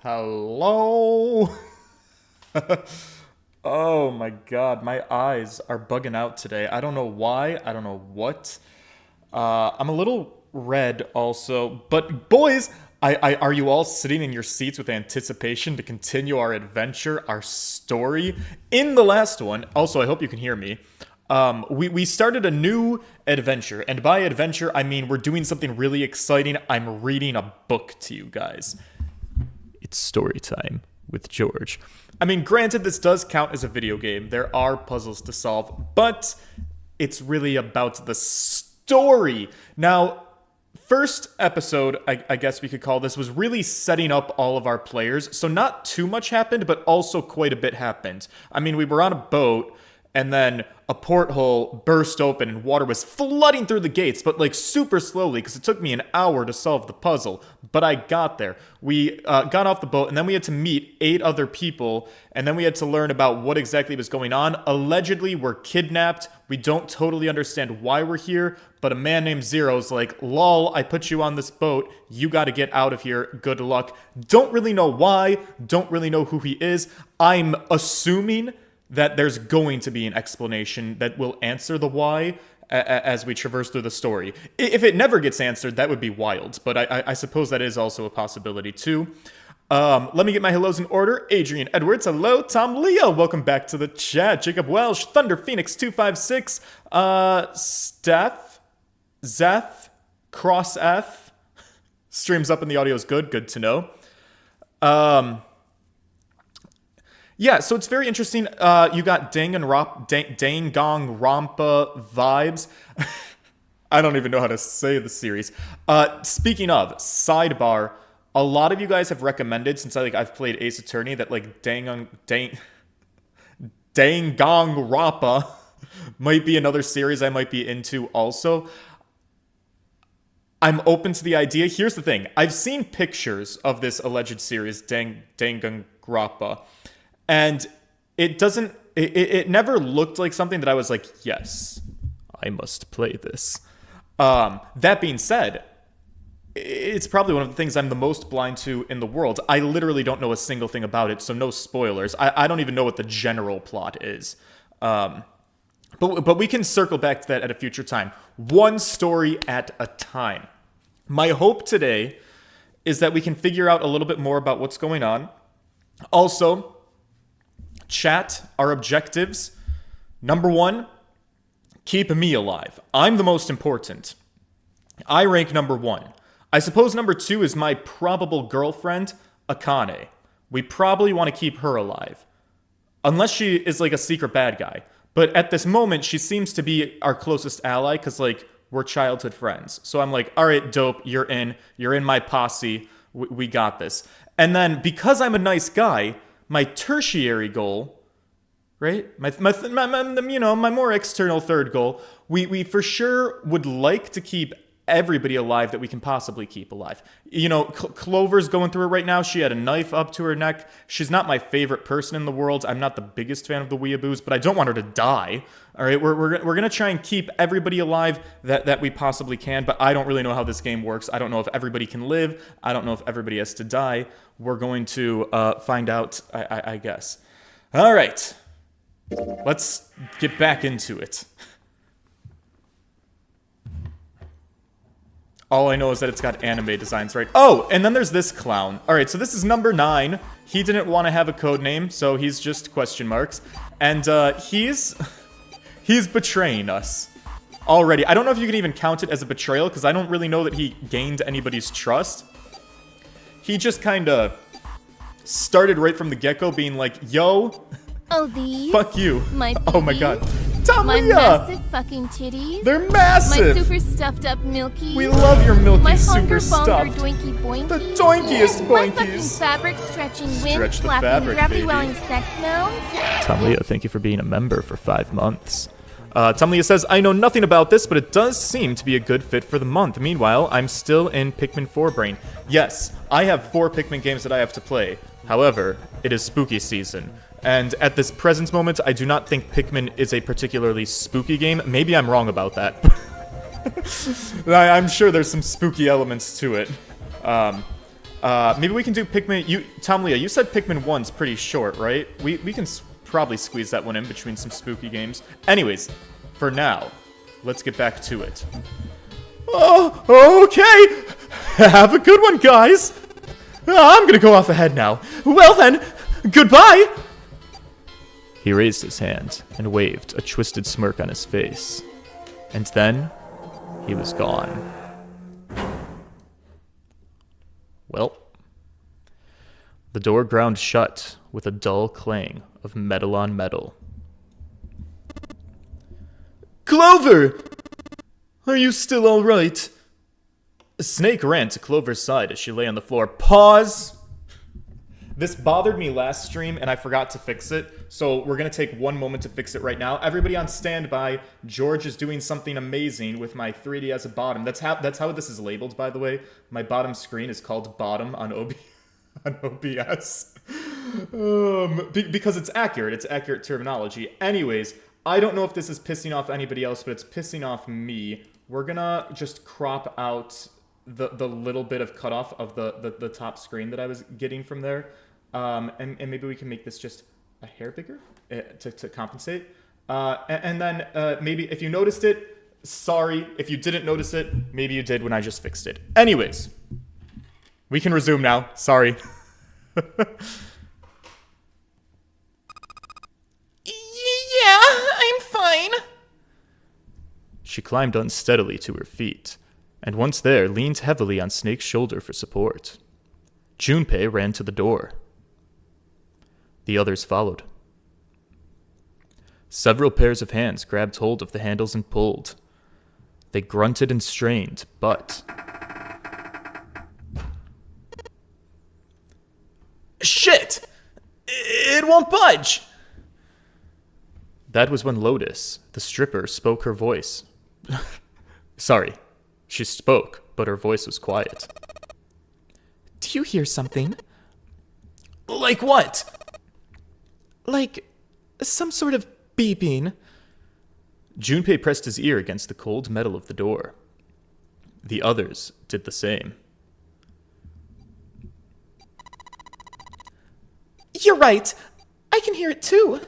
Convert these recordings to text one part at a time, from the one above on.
Hello? Oh my god, my eyes are bugging out today. I don't know why, I don't know what. I'm a little red also, but boys, are you all sitting in your seats with anticipation to continue our adventure, our story? In the last one, also I hope you can hear me, we started a new adventure, and by adventure I mean we're doing something really exciting. I'm reading a book to you guys. It's story time with George. I mean, granted, this does count as a video game. There are puzzles to solve, but it's really about the story. Now, first episode, I guess we could call this, was really setting up all of our players. So not too much happened, but also quite a bit happened. I mean, we were on a boat, and then a porthole burst open and water was flooding through the gates, but like super slowly because it took me an hour to solve the puzzle. But I got there. We got off the boat, and then we had to meet 8 other people, and then we had to learn about what exactly was going on. Allegedly, we're kidnapped. We don't totally understand why we're here, but a man named Zero's like, lol, I put you on this boat. You got to get out of here. Good luck. Don't really know why. Don't really know who he is. I'm assuming that there's going to be an explanation that will answer the why as we traverse through the story. If it never gets answered, that would be wild, but I suppose that is also a possibility too. Let me get my hellos in order. Adrian Edwards, hello. Tom Leo, welcome back to the chat. Jacob Welsh, Thunder Phoenix 256, Steph, Zeth, Cross F. Streams up and the audio is good. Good to know. Yeah, so it's very interesting. You got Dang Gong Rampa vibes. I don't even know how to say the series. Speaking of, sidebar, a lot of you guys have recommended, since I've played Ace Attorney, that like Dang Gong Rampa might be another series I might be into also. I'm open to the idea. Here's the thing. I've seen pictures of this alleged series, Dang Gong Rampa. And it never looked like something that I was like, yes, I must play this. That being said, it's probably one of the things I'm the most blind to in the world. I literally don't know a single thing about it, so no spoilers. I don't even know what the general plot is. But we can circle back to that at a future time. One story at a time. My hope today is that we can figure out a little bit more about what's going on. Also, chat, our objectives. Number 1, keep me alive. I'm the most important. I rank number 1. I suppose number 2 is my probable girlfriend, Akane. We probably want to keep her alive. Unless she is like a secret bad guy. But at this moment, she seems to be our closest ally because like we're childhood friends. So I'm like, all right, dope, you're in my posse. We got this. And then because I'm a nice guy, my tertiary goal, right? My more external third goal, we for sure would like to keep everybody alive that we can possibly keep alive. You know, Clover's going through it right now. She had a knife up to her neck. She's not my favorite person in the world. I'm not the biggest fan of the weeaboos, but I don't want her to die. All right, we're going to try and keep everybody alive that we possibly can, but I don't really know how this game works. I don't know if everybody can live. I don't know if everybody has to die. We're going to find out, I guess. All right, let's get back into it. All I know is that it's got anime designs, right? Oh, and then there's this clown. All right, so this is number 9. He didn't want to have a code name, so he's just question marks. And he's betraying us already. I don't know if you can even count it as a betrayal, because I don't really know that he gained anybody's trust. He just kind of started right from the get-go being like, yo, oh, these? Fuck you. Oh my god. My massive fucking titties. They're massive. My super stuffed up milky. We love your milky my super hunger stuffed. doinky boinky. The doinkiest My boinkies. fucking fabric stretching wind Stretch the flapping fabric, gravity baby. welling sex mounds. Tom Leo, thank you for being a member for 5 months. Tom Leo says, I know nothing about this, but it does seem to be a good fit for the month. Meanwhile, I'm still in Pikmin 4 brain. Yes, I have 4 Pikmin games that I have to play. However, it is spooky season. And at this present moment, I do not think Pikmin is a particularly spooky game. Maybe I'm wrong about that. I'm sure there's some spooky elements to it. Maybe we can do Pikmin. Tom Leah, you said Pikmin 1's pretty short, right? We can probably squeeze that one in between some spooky games. Anyways, for now, let's get back to it. Oh, okay. Have a good one, guys. I'm gonna go off ahead now. Well then, goodbye. He raised his hand and waved, a twisted smirk on his face. And then, he was gone. Well, the door ground shut with a dull clang of metal on metal. Clover! Are you still alright? Snake ran to Clover's side as she lay on the floor. Pause! This bothered me last stream and I forgot to fix it, so we're gonna take one moment to fix it right now. Everybody on standby. George is doing something amazing with my 3D as a bottom. That's how this is labeled, by the way. My bottom screen is called bottom on OBS. Because it's accurate. It's accurate terminology. Anyways, I don't know if this is pissing off anybody else, but it's pissing off me. We're gonna just crop out the little bit of cutoff of the top screen that I was getting from there. And maybe we can make this just a hair bigger to compensate. And then maybe if you noticed it, sorry. If you didn't notice it, maybe you did when I just fixed it. Anyways, we can resume now. Sorry. Yeah, I'm fine. She climbed unsteadily to her feet, and once there, leaned heavily on Snake's shoulder for support. Junpei ran to the door. The others followed. Several pairs of hands grabbed hold of the handles and pulled. They grunted and strained, but... Shit! It won't budge! That was when Lotus, the stripper, spoke her voice. Sorry, she spoke, but her voice was quiet. Do you hear something? Like what? Like some sort of beeping. Junpei pressed his ear against the cold metal of the door. The others did the same. You're right. I can hear it too.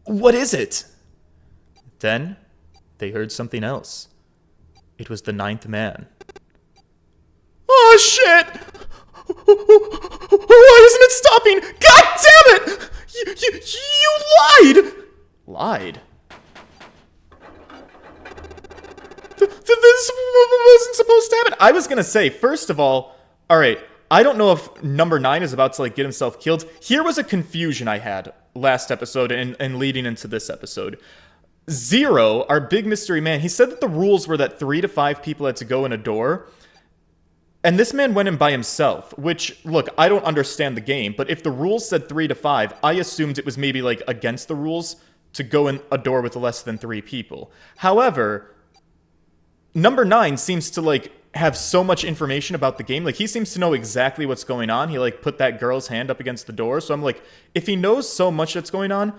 What is it? Then they heard something else. It was the ninth man. Oh shit! Why isn't it stopping? God damn it! You lied! Lied? This wasn't supposed to happen. I was gonna say, first of all, alright, I don't know if number 9 is about to, get himself killed. Here was a confusion I had last episode and leading into this episode. Zero, our big mystery man, he said that the rules were that 3 to 5 people had to go in a door. And this man went in by himself, which, look, I don't understand the game, but if the rules said 3 to 5, I assumed it was maybe, against the rules to go in a door with less than 3 people. However, number 9 seems to, have so much information about the game. He seems to know exactly what's going on. He, put that girl's hand up against the door. So I'm if he knows so much that's going on,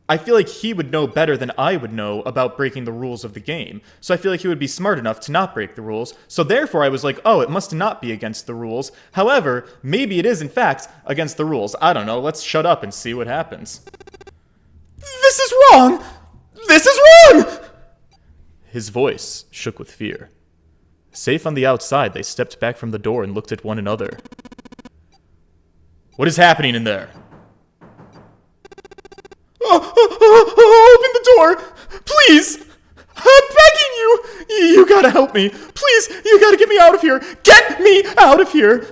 I feel like he would know better than I would know about breaking the rules of the game. So I feel like he would be smart enough to not break the rules. So therefore I was oh, it must not be against the rules. However, maybe it is in fact against the rules. I don't know. Let's shut up and see what happens. This is wrong! This is wrong! His voice shook with fear. Safe on the outside, they stepped back from the door and looked at one another. What is happening in there? Open the door! Please! I'm begging you! You gotta help me! Please, you gotta get me out of here! Get me out of here!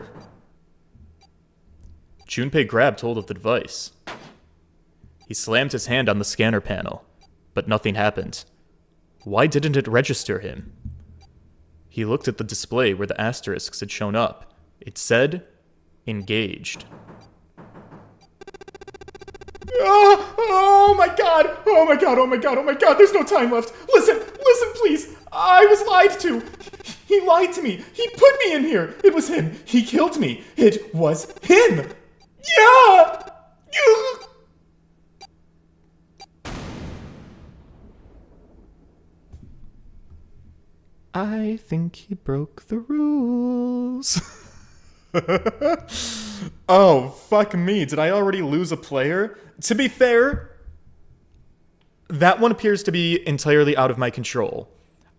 Junpei grabbed hold of the device. He slammed his hand on the scanner panel, but nothing happened. Why didn't it register him? He looked at the display where the asterisks had shown up. It said, engaged. Oh my god! Oh my god, oh my god, oh my god, there's no time left! Listen, please! I was lied to! He lied to me! He put me in here! It was him! He killed me! It was him! Yeah! I think he broke the rules. Oh, fuck me. Did I already lose a player? To be fair, that one appears to be entirely out of my control.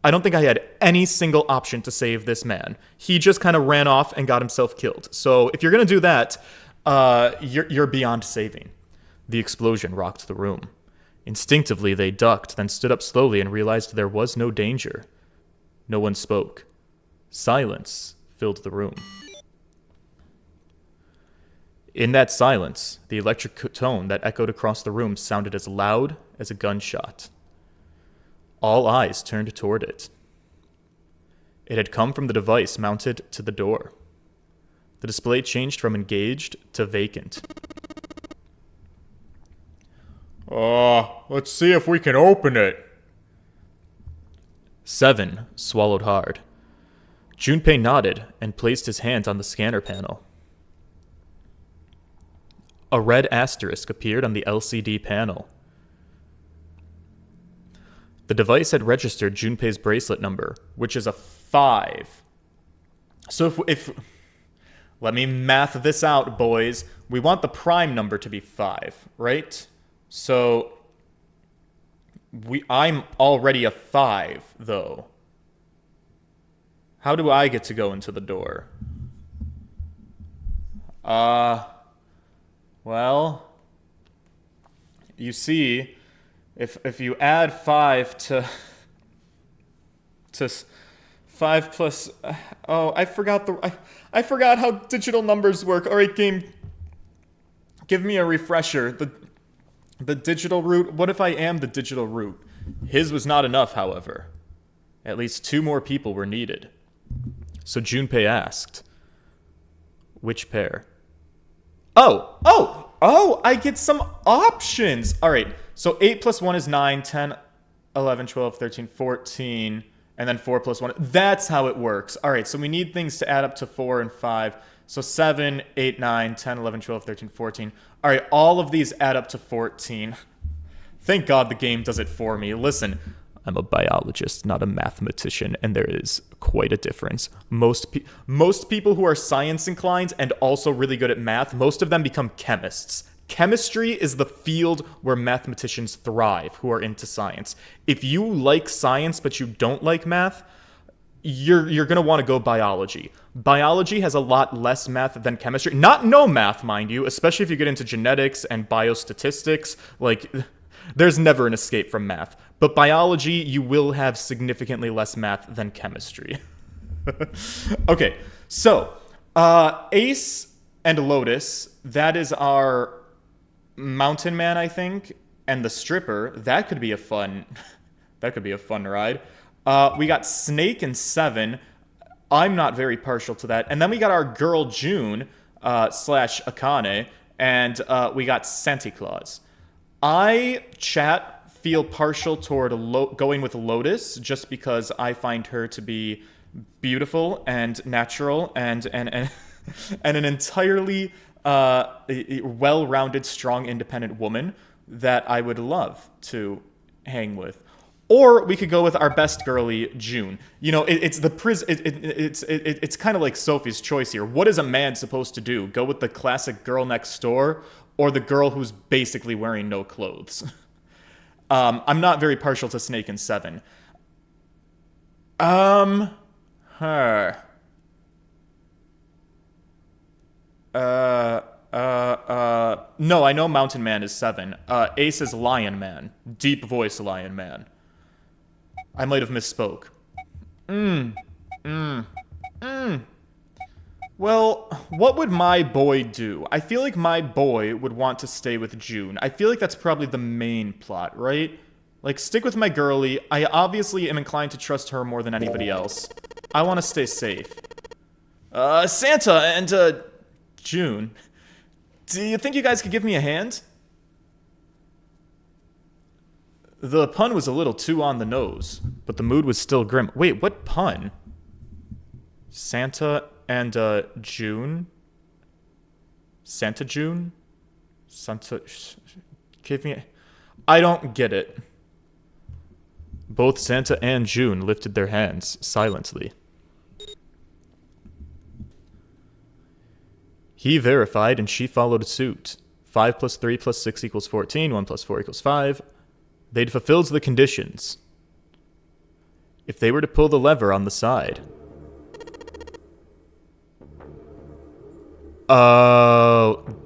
I don't think I had any single option to save this man. He just kind of ran off and got himself killed. So if you're going to do that, you're beyond saving. The explosion rocked the room. Instinctively, they ducked, then stood up slowly and realized there was no danger. No one spoke. Silence filled the room. In that silence, the electric tone that echoed across the room sounded as loud as a gunshot. All eyes turned toward it. It had come from the device mounted to the door. The display changed from engaged to vacant. Let's see if we can open it. 7 swallowed hard. Junpei nodded and placed his hand on the scanner panel. A red asterisk appeared on the LCD panel. The device had registered Junpei's bracelet number, which is a 5. So if let me math this out, boys. We want the prime number to be 5, right? So I'm already a 5, though. How do I get to go into the door? Well, you see, if you add 5 to 5 plus I forgot how digital numbers work. All right, game, give me a refresher. The digital root. What if I am the digital root? His was not enough, however. At least 2 more people were needed. So Junpei asked, which pair? Oh, I get some options. All right, so 8 plus 1 is 9, 10, 11, 12, 13, 14, and then 4 plus 1. That's how it works. All right, so we need things to add up to 4 and 5. So 7, 8, 9, 10, 11, 12, 13, 14. All right, all of these add up to 14. Thank God the game does it for me. Listen, I'm a biologist, not a mathematician, and there is quite a difference. Most people who are science inclined and also really good at math, most of them become chemists. Chemistry is the field where mathematicians thrive who are into science. If you like science but you don't like math, you're going to want to go biology. Biology has a lot less math than chemistry. Not no math, mind you, especially if you get into genetics and biostatistics. Like, there's never an escape from math. But biology, you will have significantly less math than chemistry. Okay, so Ace and Lotus, that is our mountain man, I think, and the stripper. That could be a fun ride. We got Snake and 7. I'm not very partial to that. And then we got our girl June / Akane, and we got Santa Claus. Feel partial toward going with Lotus just because I find her to be beautiful and natural and an entirely well-rounded, strong, independent woman that I would love to hang with. Or we could go with our best girly, June. You know, it's kind of like Sophie's choice here. What is a man supposed to do? Go with the classic girl next door, or the girl who's basically wearing no clothes? I'm not very partial to Snake and 7. Her. No, I know Mountain Man is 7. Ace is Lion Man. Deep voice Lion Man. I might have misspoke. Well, what would my boy do? I feel like my boy would want to stay with June. I feel like that's probably the main plot, right? Like, stick with my girly. I obviously am inclined to trust her more than anybody else. I want to stay safe. Santa and, June. Do you think you guys could give me a hand? The pun was a little too on the nose, but the mood was still grim. Wait, what pun? Santa and, June? Santa June? Santa... Give me... I don't get it. Both Santa and June lifted their hands silently. He verified and she followed suit. 5 plus 3 plus 6 equals 14, 1 plus 4 equals 5. They'd fulfilled the conditions. If they were to pull the lever on the side...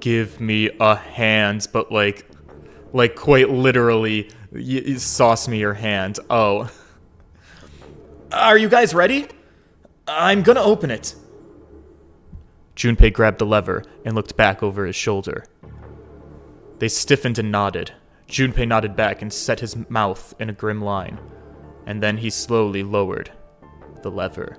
give me a hand, but like quite literally, sauce me your hand. Oh. Are you guys ready? I'm gonna open it. Junpei grabbed the lever and looked back over his shoulder. They stiffened and nodded. Junpei nodded back and set his mouth in a grim line. And then he slowly lowered the lever.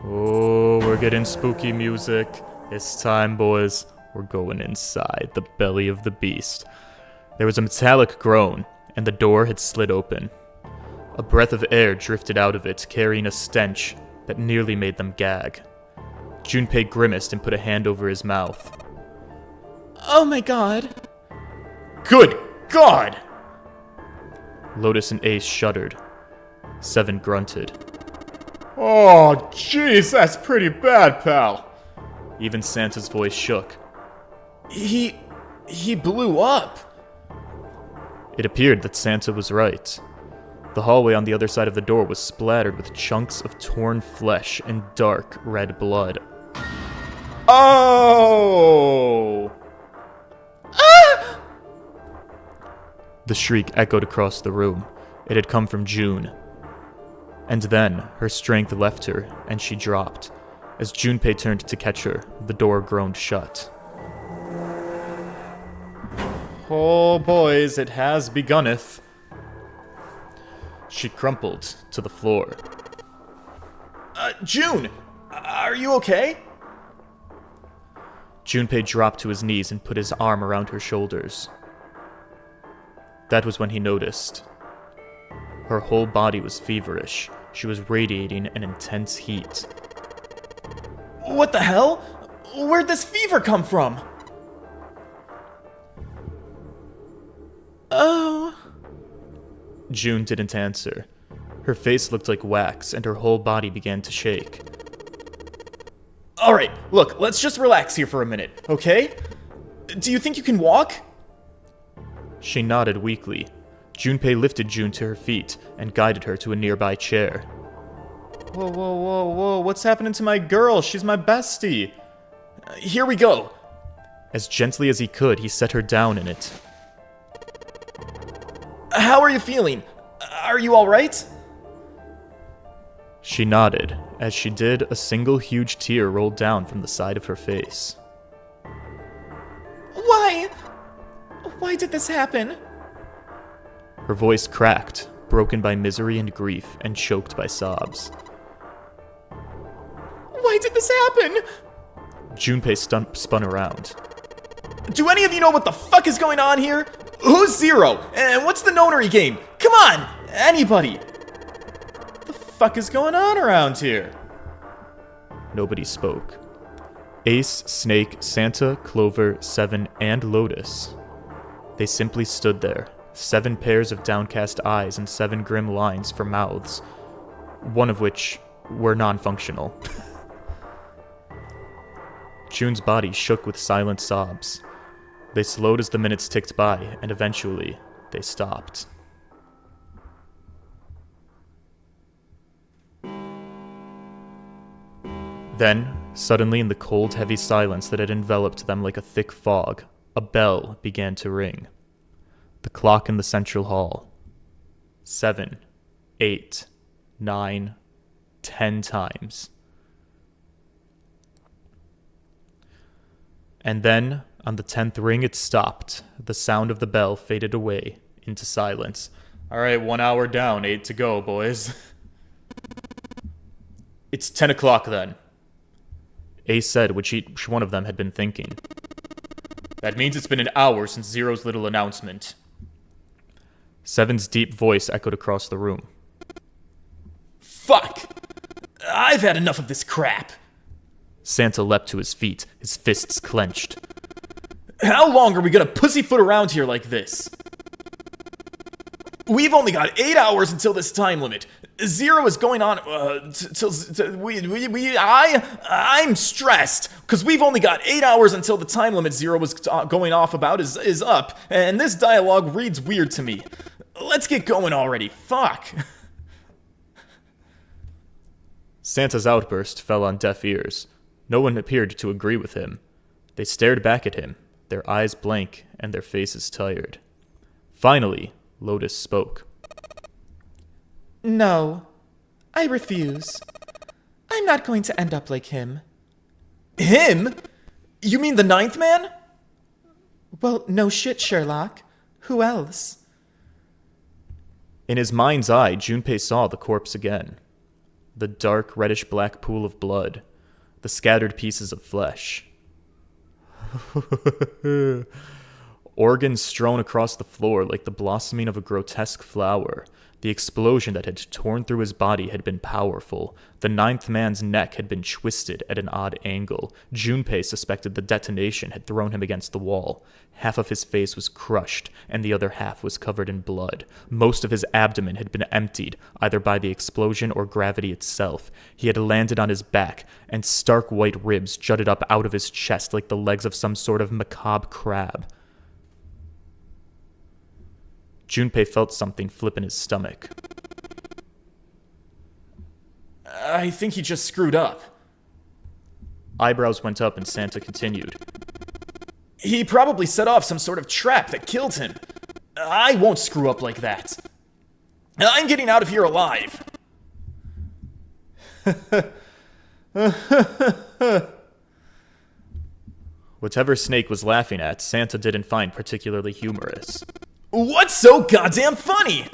Oh, we're getting spooky music. It's time, boys. We're going inside the belly of the beast. There was a metallic groan, and the door had slid open. A breath of air drifted out of it, carrying a stench that nearly made them gag. Junpei grimaced and put a hand over his mouth. Oh my god. Good God! Lotus and Ace shuddered. Seven grunted. Oh, jeez, that's pretty bad, pal. Even Santa's voice shook. He blew up. It appeared that Santa was right. The hallway on the other side of the door was splattered with chunks of torn flesh and dark red blood. Oh! Ah! The shriek echoed across the room. It had come from June. And then, her strength left her, and she dropped. As Junpei turned to catch her, the door groaned shut. Oh, boys, it has begunneth. She crumpled to the floor. June! Are you okay? Junpei dropped to his knees and put his arm around her shoulders. That was when he noticed. Her whole body was feverish. She was radiating an intense heat. What the hell? Where'd this fever come from? Oh. June didn't answer. Her face looked like wax, and her whole body began to shake. Alright, look, let's just relax here for a minute, okay? Do you think you can walk? She nodded weakly. Junpei lifted June to her feet and guided her to a nearby chair. Whoa, whoa, whoa, whoa, what's happening to my girl? She's my bestie. Here we go. As gently as he could, he set her down in it. How are you feeling? Are you alright? She nodded. As she did, a single huge tear rolled down from the side of her face. Why? Why did this happen? Her voice cracked, broken by misery and grief, and choked by sobs. Why did this happen? Junpei spun around. Do any of you know what the fuck is going on here? Who's Zero? And what's the nonary game? Come on! Anybody! What the fuck is going on around here? Nobody spoke. Ace, Snake, Santa, Clover, Seven, and Lotus. They simply stood there. 7 pairs of downcast eyes and 7 grim lines for mouths. One of which were non-functional. June's body shook with silent sobs. They slowed as the minutes ticked by, and eventually, they stopped. Then, suddenly in the cold, heavy silence that had enveloped them like a thick fog, a bell began to ring. The clock in the central hall. 7, 8, 9, 10 times. And then, on the 10th ring, it stopped. The sound of the bell faded away into silence. Alright, 1 hour down, 8 to go, boys. It's 10 o'clock then. Ace said, which each one of them had been thinking. That means it's been an hour since Zero's little announcement. Seven's deep voice echoed across the room. Fuck! I've had enough of this crap! Santa leapt to his feet, his fists clenched. How long are we gonna pussyfoot around here like this? We've only got 8 hours until this time limit. Zero is going on I'm stressed because we've only got 8 hours until the time limit Zero was going off about is up, and this dialogue reads weird to me. Let's get going already. Fuck. Santa's outburst fell on deaf ears. No one appeared to agree with him. They stared back at him, their eyes blank and their faces tired. Finally, Lotus spoke. No, I refuse. I'm not going to end up like him. Him? You mean the ninth man? Well, no shit, Sherlock. Who else? In his mind's eye, Junpei saw the corpse again. The dark, reddish-black pool of blood. The scattered pieces of flesh. Organs strewn across the floor like the blossoming of a grotesque flower. The explosion that had torn through his body had been powerful. The ninth man's neck had been twisted at an odd angle. Junpei suspected the detonation had thrown him against the wall. Half of his face was crushed, and the other half was covered in blood. Most of his abdomen had been emptied, either by the explosion or gravity itself. He had landed on his back, and stark white ribs jutted up out of his chest like the legs of some sort of macabre crab. Junpei felt something flip in his stomach. I think he just screwed up. Eyebrows went up and Santa continued. He probably set off some sort of trap that killed him. I won't screw up like that. I'm getting out of here alive. Whatever Snake was laughing at, Santa didn't find particularly humorous. What's so goddamn funny?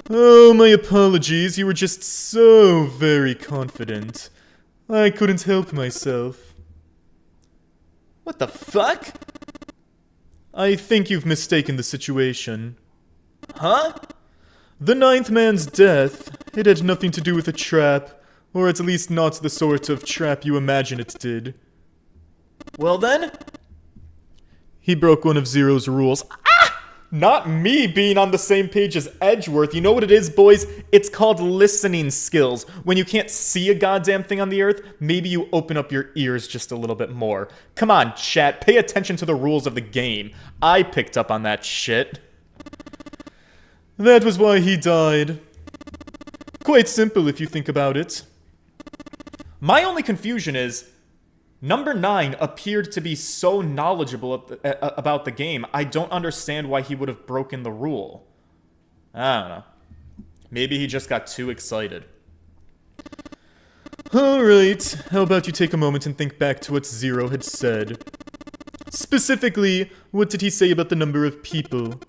Oh, my apologies. You were just so very confident. I couldn't help myself. What the fuck? I think you've mistaken the situation. Huh? The ninth man's death, it had nothing to do with a trap, or at least not the sort of trap you imagine it did. Well then? He broke one of Zero's rules. Not me being on the same page as Edgeworth. You know what it is, boys? It's called listening skills. When you can't see a goddamn thing on the earth, maybe you open up your ears just a little bit more. Come on, chat. Pay attention to the rules of the game. I picked up on that shit. That was why he died. Quite simple if you think about it. My only confusion is, Number 9 appeared to be so knowledgeable about the game, I don't understand why he would have broken the rule. I don't know. Maybe he just got too excited. Alright, how about you take a moment and think back to what Zero had said. Specifically, what did he say about the number of people?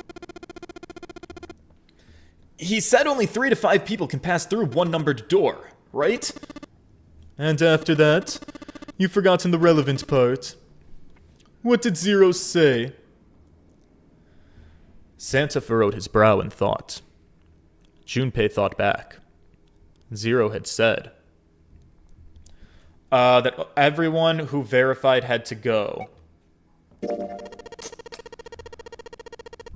He said only 3 to 5 people can pass through one numbered door, right? And after that? You've forgotten the relevant part. What did Zero say? Santa furrowed his brow in thought. Junpei thought back. Zero had said that everyone who verified had to go.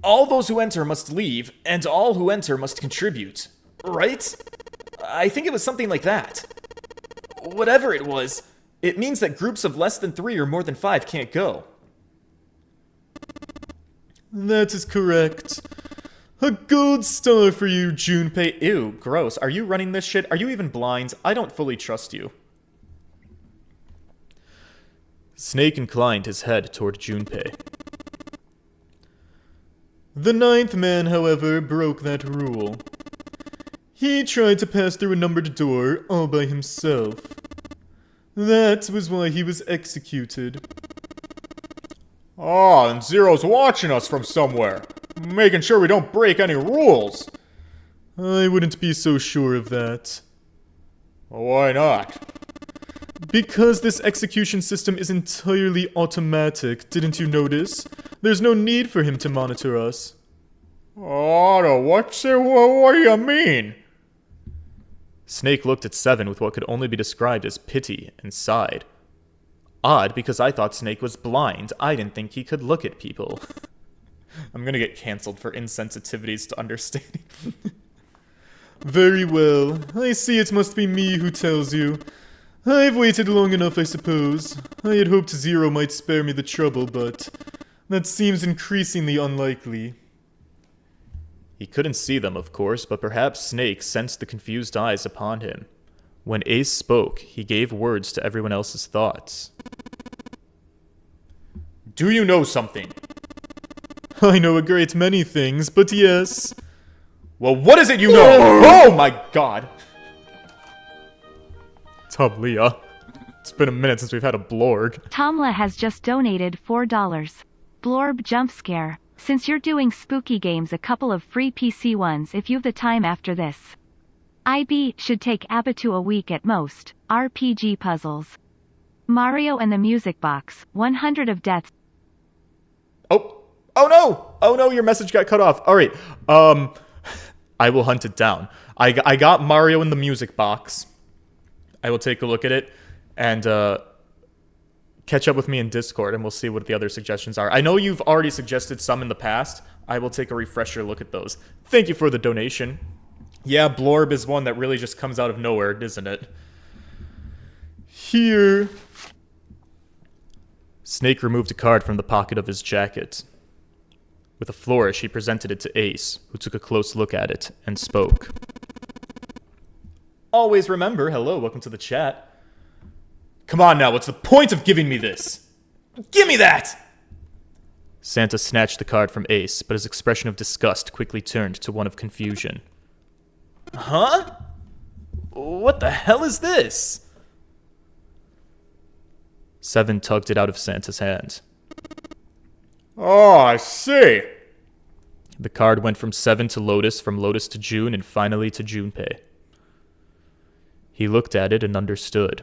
All those who enter must leave, and all who enter must contribute, right? I think it was something like that. Whatever it was, it means that groups of less than 3 or more than 5 can't go. That is correct. A gold star for you, Junpei. Ew, gross. Are you running this shit? Are you even blind? I don't fully trust you. Snake inclined his head toward Junpei. The ninth man, however, broke that rule. He tried to pass through a numbered door all by himself. That was why he was executed. Oh, and Zero's watching us from somewhere, making sure we don't break any rules. I wouldn't be so sure of that. Why not? Because this execution system is entirely automatic, didn't you notice? There's no need for him to monitor us. Oh, what do you mean? Snake looked at Seven with what could only be described as pity and sighed. Odd, because I thought Snake was blind. I didn't think he could look at people. I'm gonna get canceled for insensitivities to understanding. Very well. I see it must be me who tells you. I've waited long enough, I suppose. I had hoped Zero might spare me the trouble, but that seems increasingly unlikely. He couldn't see them, of course, but perhaps Snake sensed the confused eyes upon him. When Ace spoke, he gave words to everyone else's thoughts. Do you know something? I know a great many things, but yes. Well, what is it you know? Oh my god! Tub Leah. It's been a minute since we've had a blorg. Tomla has just donated $4. Blorb jump scare. Since you're doing spooky games, a couple of free PC ones if you've the time after this. IB should take Abitu a week at most. RPG puzzles. Mario and the Music Box. 100 of deaths. Oh no! Oh no, your message got cut off. Alright, I will hunt it down. I got Mario in the Music Box. I will take a look at it, and, catch up with me in Discord, and we'll see what the other suggestions are. I know you've already suggested some in the past. I will take a refresher look at those. Thank you for the donation. Yeah, Blorb is one that really just comes out of nowhere, isn't it? Here. Snake removed a card from the pocket of his jacket. With a flourish, he presented it to Ace, who took a close look at it and spoke. Always remember, hello, welcome to the chat. Come on now, what's the point of giving me this? Give me that! Santa snatched the card from Ace, but his expression of disgust quickly turned to one of confusion. Huh? What the hell is this? Seven tugged it out of Santa's hand. Oh, I see. The card went from Seven to Lotus, from Lotus to June, and finally to Junpei. He looked at it and understood.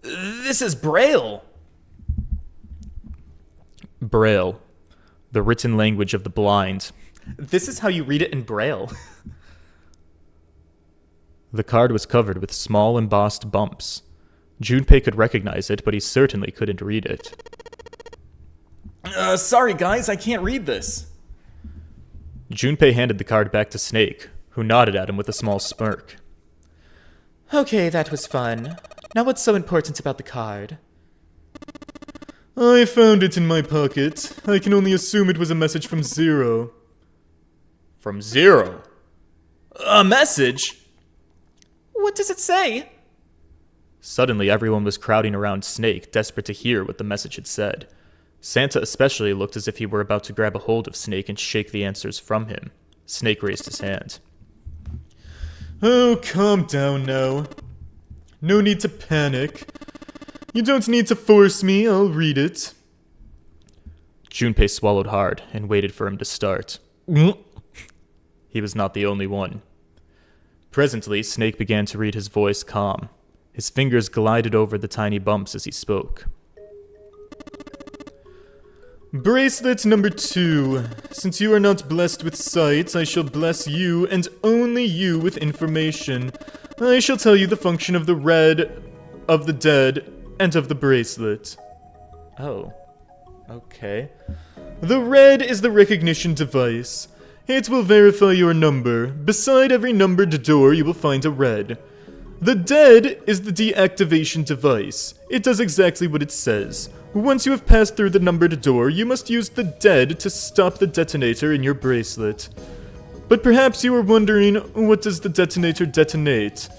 This is Braille! Braille. The written language of the blind. This is how you read it in Braille. The card was covered with small embossed bumps. Junpei could recognize it, but he certainly couldn't read it. Sorry guys, I can't read this. Junpei handed the card back to Snake, who nodded at him with a small smirk. Okay, that was fun. Now what's so important about the card? I found it in my pocket. I can only assume it was a message from Zero. From Zero? A message? What does it say? Suddenly, everyone was crowding around Snake, desperate to hear what the message had said. Santa especially looked as if he were about to grab a hold of Snake and shake the answers from him. Snake raised his hand. Oh, calm down now. No need to panic. You don't need to force me, I'll read it. Junpei swallowed hard and waited for him to start. He was not the only one. Presently, Snake began to read, his voice calm. His fingers glided over the tiny bumps as he spoke. Bracelet number 2. Since you are not blessed with sight, I shall bless you, and only you, with information. I shall tell you the function of the red, of the dead, and of the bracelet. Oh. Okay. The red is the recognition device. It will verify your number. Beside every numbered door, you will find a red. The dead is the deactivation device. It does exactly what it says. Once you have passed through the numbered door, you must use the dead to stop the detonator in your bracelet. But perhaps you are wondering, what does the detonator detonate?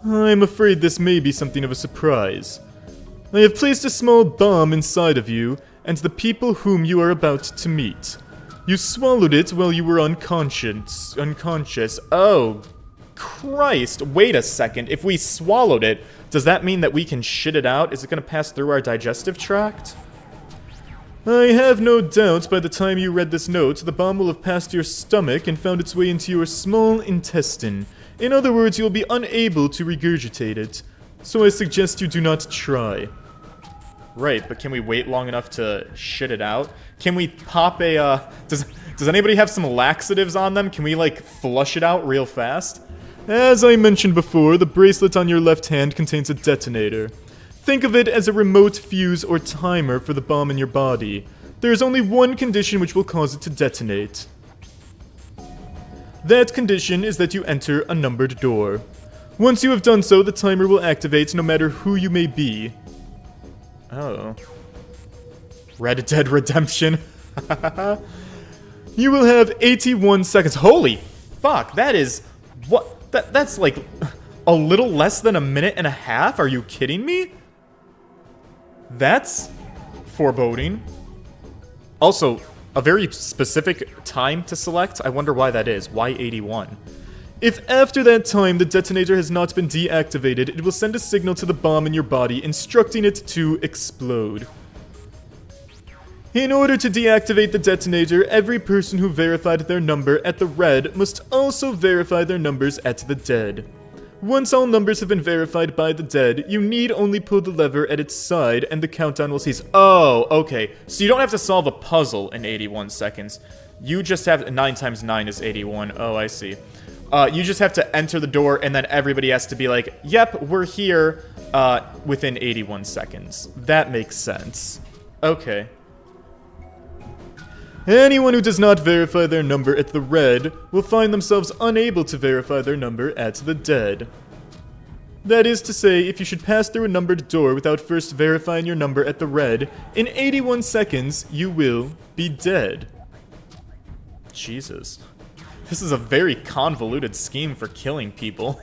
I'm afraid this may be something of a surprise. I have placed a small bomb inside of you, and the people whom you are about to meet. You swallowed it while you were unconscious. Oh, Christ. Wait a second. If we swallowed it, does that mean that we can shit it out? Is it going to pass through our digestive tract? I have no doubt by the time you read this note, the bomb will have passed your stomach and found its way into your small intestine. In other words, you'll be unable to regurgitate it. So I suggest you do not try. Right, but can we wait long enough to shit it out? Can we pop a, does anybody have some laxatives on them? Can we, like, flush it out real fast? As I mentioned before, the bracelet on your left hand contains a detonator. Think of it as a remote fuse or timer for the bomb in your body. There is only one condition which will cause it to detonate. That condition is that you enter a numbered door. Once you have done so, the timer will activate no matter who you may be. Oh. Red Dead Redemption. You will have 81 seconds. Holy fuck, that is... What? That's like a little less than a minute and a half? Are you kidding me? That's foreboding. Also, a very specific time to select. I wonder why that is. Why 81? If after that time the detonator has not been deactivated, it will send a signal to the bomb in your body instructing it to explode. In order to deactivate the detonator, every person who verified their number at the red must also verify their numbers at the dead. Once all numbers have been verified by the dead, you need only pull the lever at its side and the countdown will cease. Oh, okay. So you don't have to solve a puzzle in 81 seconds. You just have... 9 times 9 is 81. Oh, I see. You just have to enter the door and then everybody has to be like, yep, we're here, within 81 seconds. That makes sense. Okay. Anyone who does not verify their number at the red will find themselves unable to verify their number at the dead. That is to say, if you should pass through a numbered door without first verifying your number at the red, in 81 seconds, you will be dead. Jesus. This is a very convoluted scheme for killing people.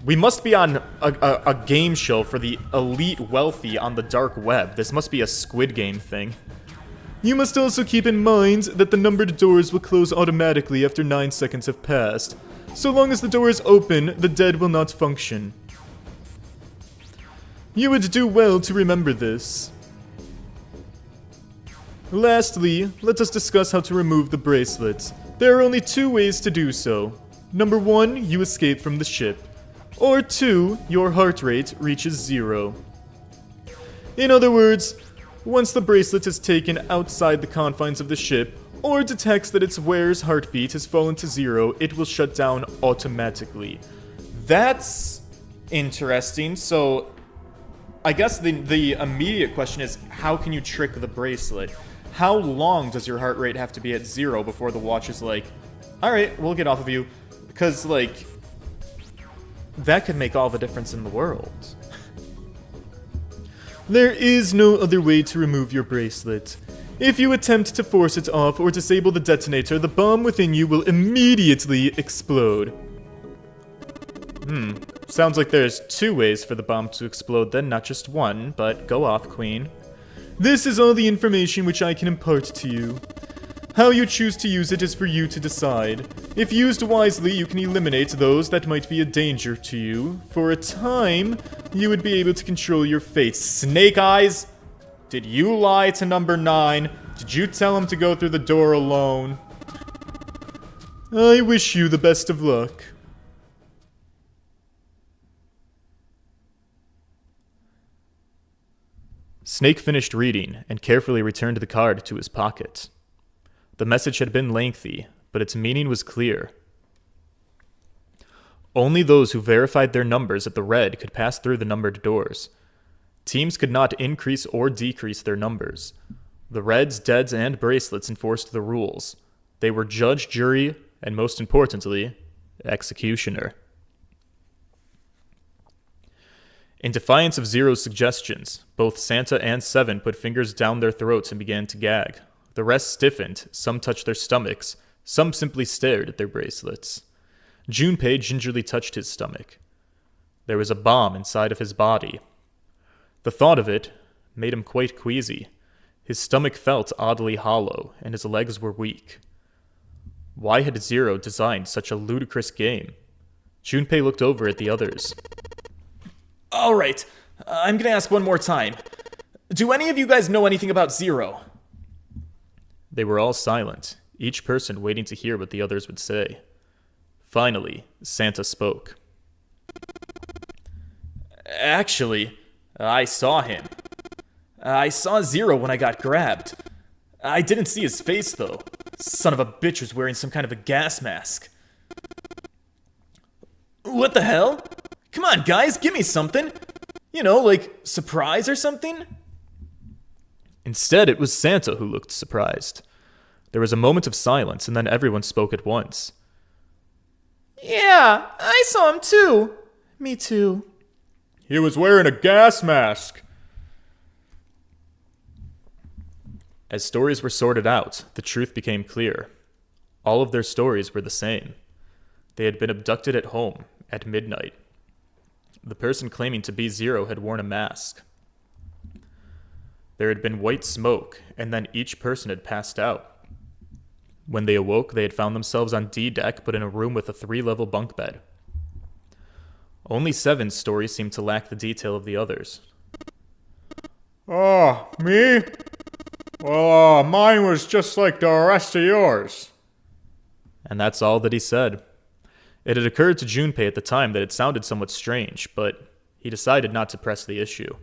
We must be on a game show for the elite wealthy on the dark web. This must be a Squid Game thing. You must also keep in mind that the numbered doors will close automatically after 9 seconds have passed. So long as the door is open, the dead will not function. You would do well to remember this. Lastly, let us discuss how to remove the bracelet. There are only 2 ways to do so. Number 1, you escape from the ship. Or 2, your heart rate reaches 0. In other words, once the bracelet is taken outside the confines of the ship, or detects that its wearer's heartbeat has fallen to 0, it will shut down automatically. That's interesting. So, I guess the immediate question is, how can you trick the bracelet? How long does your heart rate have to be at 0 before the watch is like, alright, we'll get off of you? Because, like, that could make all the difference in the world. There is no other way to remove your bracelet. If you attempt to force it off or disable the detonator, the bomb within you will immediately explode. Sounds like there's 2 ways for the bomb to explode then, not just 1, but go off, Queen. This is all the information which I can impart to you. How you choose to use it is for you to decide. If used wisely, you can eliminate those that might be a danger to you. For a time, you would be able to control your fate. Snake Eyes? Did you lie to number 9? Did you tell him to go through the door alone? I wish you the best of luck. Snake finished reading and carefully returned the card to his pocket. The message had been lengthy, but its meaning was clear. Only those who verified their numbers at the red could pass through the numbered doors. Teams could not increase or decrease their numbers. The reds, deads, and bracelets enforced the rules. They were judge, jury, and most importantly, executioner. In defiance of Zero's suggestions, both Santa and Seven put fingers down their throats and began to gag. The rest stiffened, some touched their stomachs, some simply stared at their bracelets. Junpei gingerly touched his stomach. There was a bomb inside of his body. The thought of it made him quite queasy. His stomach felt oddly hollow, and his legs were weak. Why had Zero designed such a ludicrous game? Junpei looked over at the others. Alright, I'm gonna ask one more time. Do any of you guys know anything about Zero? They were all silent, each person waiting to hear what the others would say. Finally, Santa spoke. Actually, I saw him. I saw Zero when I got grabbed. I didn't see his face, though. Son of a bitch was wearing some kind of a gas mask. What the hell? Come on, guys, give me something. You know, like surprise or something? Instead, it was Santa who looked surprised. There was a moment of silence, and then everyone spoke at once. Yeah, I saw him too. Me too. He was wearing a gas mask. As stories were sorted out, the truth became clear. All of their stories were the same. They had been abducted at home at midnight. The person claiming to be Zero had worn a mask. There had been white smoke, and then each person had passed out. When they awoke, they had found themselves on D deck, but in a room with a 3-level bunk bed. Only Seven's story seemed to lack the detail of the others. Oh, me? Well, mine was just like the rest of yours. And that's all that he said. It had occurred to Junpei at the time that it sounded somewhat strange, but he decided not to press the issue.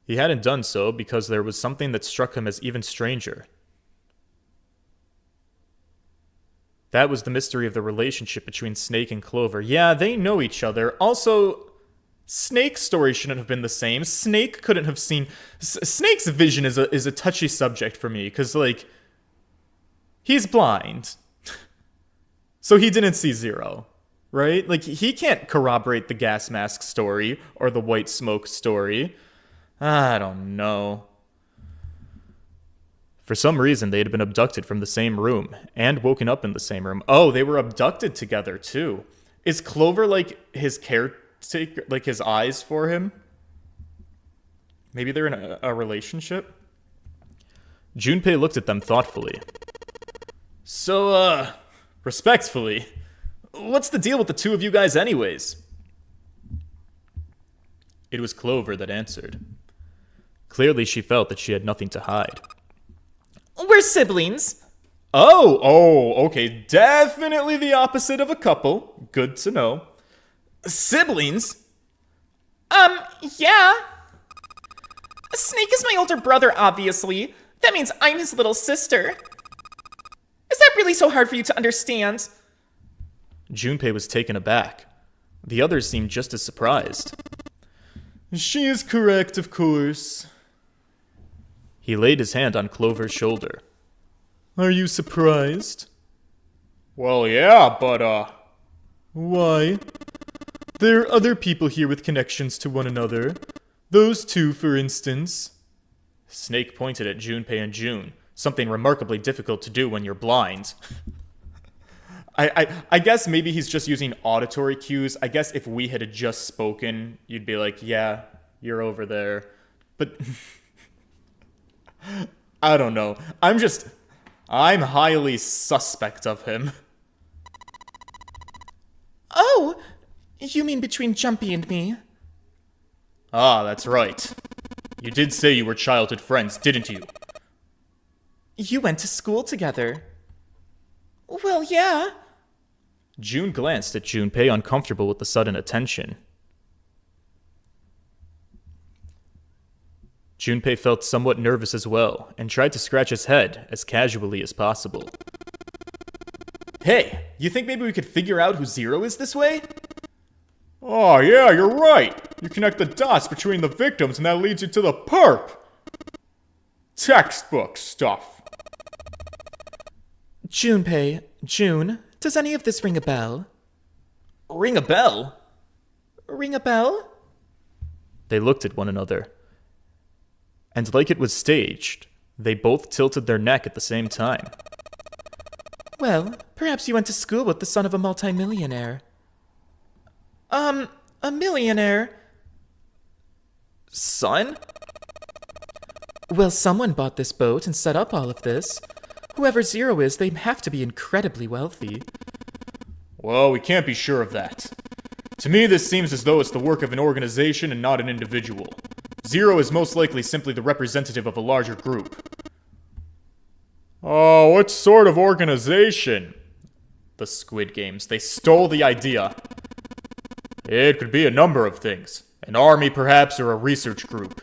He hadn't done so because there was something that struck him as even stranger. That was the mystery of the relationship between Snake and Clover. Yeah, they know each other. Also, Snake's story shouldn't have been the same. Snake couldn't have seen... Snake's vision is a touchy subject for me, because, like, he's blind. So he didn't see Zero, right? Like, he can't corroborate the gas mask story or the white smoke story. I don't know. For some reason, they had been abducted from the same room and woken up in the same room. Oh, they were abducted together, too. Is Clover, like, his caretaker, like, his eyes for him? Maybe they're in a relationship? Junpei looked at them thoughtfully. So, respectfully, what's the deal with the two of you guys anyways? It was Clover that answered. Clearly, she felt that she had nothing to hide. We're siblings. Oh, okay. Definitely the opposite of a couple. Good to know. Siblings? Yeah. Snake is my older brother, obviously. That means I'm his little sister. Is that really so hard for you to understand? Junpei was taken aback. The others seemed just as surprised. She is correct, of course. He laid his hand on Clover's shoulder. Are you surprised? Well, yeah, but, Why? There are other people here with connections to one another. Those two, for instance. Snake pointed at Junpei and June, something remarkably difficult to do when you're blind. I guess maybe he's just using auditory cues. I guess if we had just spoken, you'd be like, yeah, you're over there. But I don't know. I'm highly suspect of him. Oh, you mean between Jumpy and me? Ah, that's right. You did say you were childhood friends, didn't you? You went to school together. Well, yeah. June glanced at Junpei, uncomfortable with the sudden attention. Junpei felt somewhat nervous as well, and tried to scratch his head as casually as possible. Hey, you think maybe we could figure out who Zero is this way? oh, yeah, you're right. You connect the dots between the victims, and that leads you to the perp. Textbook stuff. Junpei, June, does any of this ring a bell? Ring a bell? Ring a bell? They looked at one another. And like it was staged, they both tilted their neck at the same time. Well, perhaps you went to school with the son of a multimillionaire. A millionaire? Son? Well, someone bought this boat and set up all of this. Whoever Zero is, they have to be incredibly wealthy. Well, we can't be sure of that. To me, this seems as though it's the work of an organization and not an individual. Zero is most likely simply the representative of a larger group. Oh, what sort of organization? The Squid Games. They stole the idea. It could be a number of things. An army, perhaps, or a research group.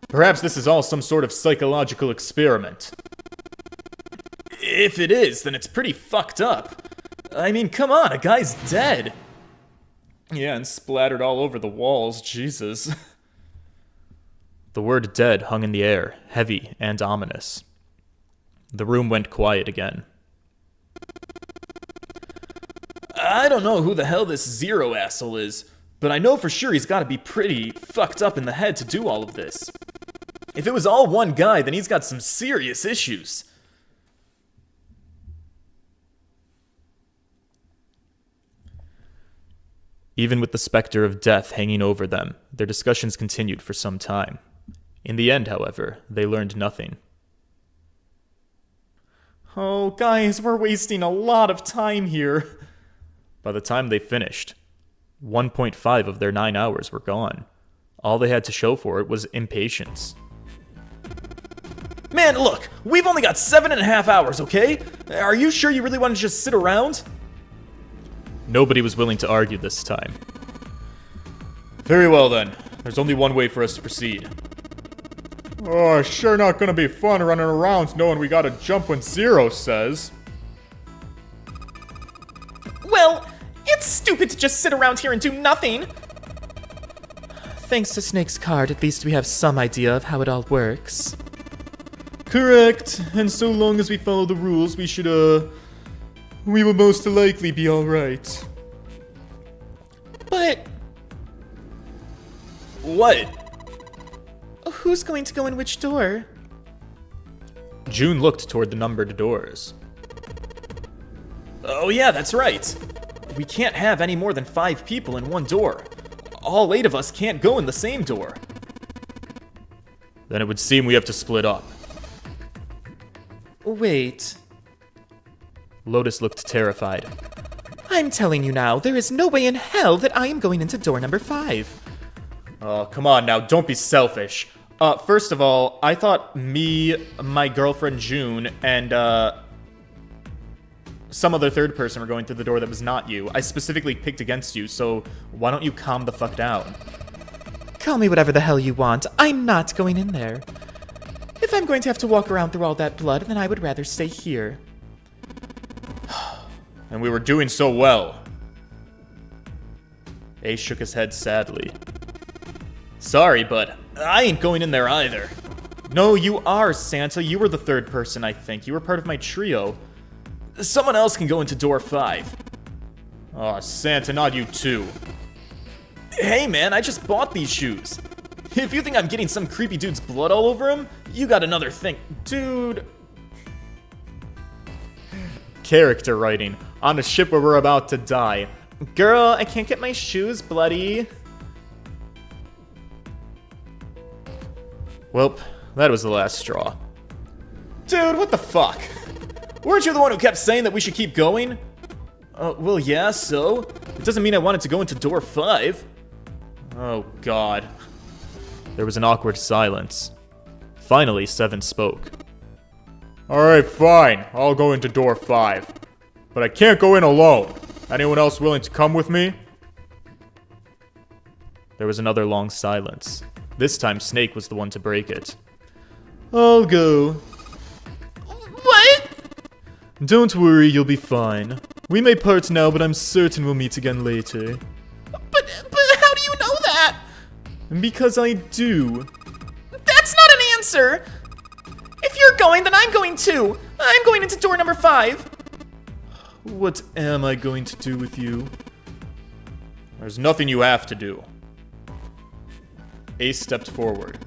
Perhaps this is all some sort of psychological experiment. If it is, then it's pretty fucked up. I mean, come on, a guy's dead. Yeah, and splattered all over the walls, Jesus. The word dead hung in the air, heavy and ominous. The room went quiet again. I don't know who the hell this Zero asshole is, but I know for sure he's gotta be pretty fucked up in the head to do all of this. If it was all one guy, then he's got some serious issues. Even with the specter of death hanging over them, their discussions continued for some time. In the end, however, they learned nothing. Oh, guys, we're wasting a lot of time here. By the time they finished, 1.5 of their 9 hours were gone. All they had to show for it was impatience. Man, look, we've only got 7.5 hours, okay? Are you sure you really want to just sit around? Nobody was willing to argue this time. Very well then. There's only one way for us to proceed. Oh, sure not gonna be fun running around knowing we gotta jump when Zero says. Well, it's stupid to just sit around here and do nothing. Thanks to Snake's card, at least we have some idea of how it all works. Correct. And so long as we follow the rules, we will most likely be alright. But... What? who's going to go in which door? June looked toward the numbered doors. Oh yeah, that's right. We can't have any more than 5 people in one door. All 8 of us can't go in the same door. Then it would seem we have to split up. Wait. Lotus looked terrified. I'm telling you now, there is no way in hell that I am going into door number 5. Oh, come on now, don't be selfish. First of all, I thought me, my girlfriend June, and, some other third person were going through the door that was not you. I specifically picked against you, so why don't you calm the fuck down? Call me whatever the hell you want. I'm not going in there. If I'm going to have to walk around through all that blood, then I would rather stay here. And we were doing so well. Ace shook his head sadly. Sorry, but I ain't going in there either. No, you are, Santa. You were the third person, I think. You were part of my trio. Someone else can go into door 5. Aw, Santa, not you too. Hey man, I just bought these shoes. If you think I'm getting some creepy dude's blood all over him, you got another thing. Dude. Character writing. On a ship where we're about to die. Girl, I can't get my shoes bloody. Welp, that was the last straw. Dude, what the fuck? Weren't you the one who kept saying that we should keep going? Well, yeah, so? It doesn't mean I wanted to go into door 5. Oh, God. There was an awkward silence. Finally, Seven spoke. Alright, fine. I'll go into door 5. But I can't go in alone. Anyone else willing to come with me? There was another long silence. This time, Snake was the one to break it. I'll go. What? Don't worry, you'll be fine. We may part now, but I'm certain we'll meet again later. But how do you know that? Because I do. That's not an answer! If you're going, then I'm going too. I'm going into door number 5. What am I going to do with you? There's nothing you have to do. Ace stepped forward.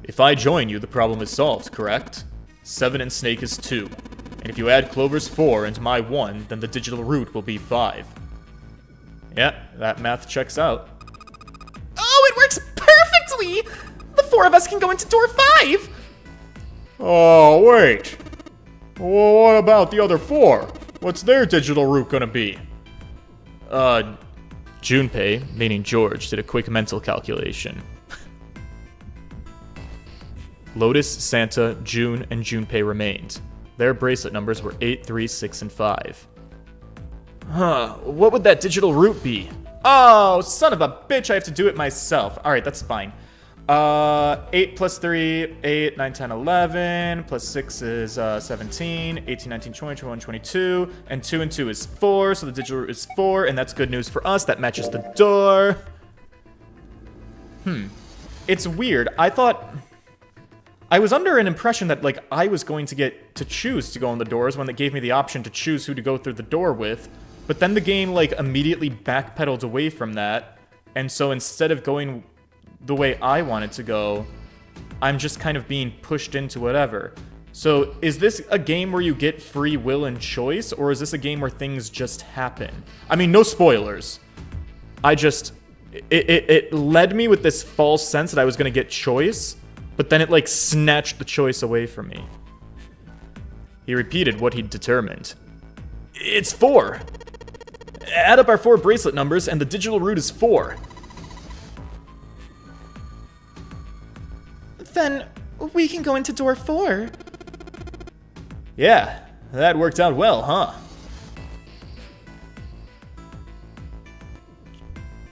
If I join you, the problem is solved, correct? 7 and Snake is 2. And if you add Clover's 4 and my 1, then the digital root will be 5. Yeah, that math checks out. Oh, it works perfectly! The 4 of us can go into door 5! Oh, wait. Well, what about the other 4? What's their digital root gonna be? Junpei, meaning George, did a quick mental calculation. Lotus, Santa, June, and Junpei remained. Their bracelet numbers were 8, 3, 6, and 5. What would that digital root be? Oh, son of a bitch, I have to do it myself. Alright, that's fine. 8 plus 3, 8, 9, 10, 11, plus 6 is 17, 18, 19, 20, 21, 22, and 2 and 2 is 4, so the digital root is 4, and that's good news for us. That matches the door. It's weird. I was under an impression that, like, I was going to get to choose to go on the doors when they gave me the option to choose who to go through the door with, but then the game, like, immediately backpedaled away from that, and so instead of going the way I wanted to go, I'm just kind of being pushed into whatever. So, is this a game where you get free will and choice, or is this a game where things just happen? I mean, no spoilers. It led me with this false sense that I was going to get choice, but then it, like, snatched the choice away from me. He repeated what he'd determined. It's 4. Add up our 4 bracelet numbers, and the digital root is 4. Then we can go into door 4. Yeah, that worked out well, huh?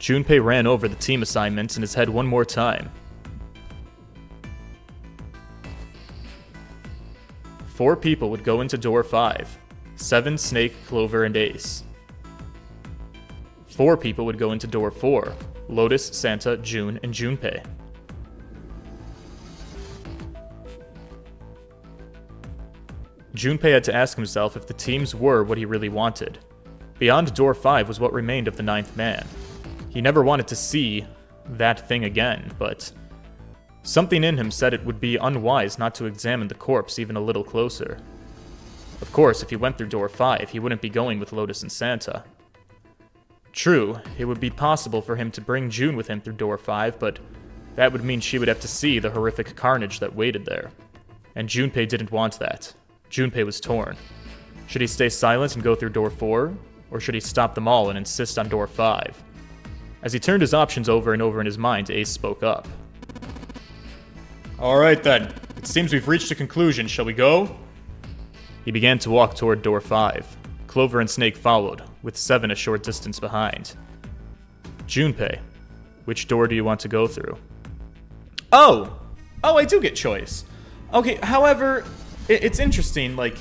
Junpei ran over the team assignments in his head one more time. 4 people would go into door 5. 7, Snake, Clover, and Ace. 4 people would go into door 4. Lotus, Santa, June, and Junpei. Junpei had to ask himself if the teams were what he really wanted. Beyond door 5 was what remained of the 9th man. He never wanted to see that thing again, but something in him said it would be unwise not to examine the corpse even a little closer. Of course, if he went through door 5, he wouldn't be going with Lotus and Santa. True, it would be possible for him to bring June with him through door 5, but that would mean she would have to see the horrific carnage that waited there. And Junpei didn't want that. Junpei was torn. Should he stay silent and go through door 4, or should he stop them all and insist on door 5? As he turned his options over and over in his mind, Ace spoke up. Alright then, it seems we've reached a conclusion, shall we go? He began to walk toward door 5. Clover and Snake followed, with 7 a short distance behind. Junpei, which door do you want to go through? Oh, I do get choice. Okay, however, it's interesting, like,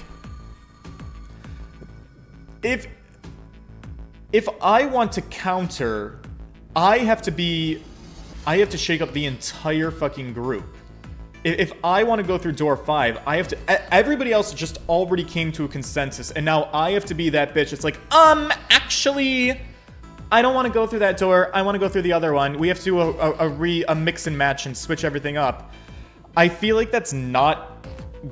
if I want to counter, I have to shake up the entire fucking group. If I want to go through door 5, I have to, everybody else just already came to a consensus, and now I have to be that bitch. It's like, actually, I don't want to go through that door. I want to go through the other one. We have to do a mix and match and switch everything up. I feel like that's not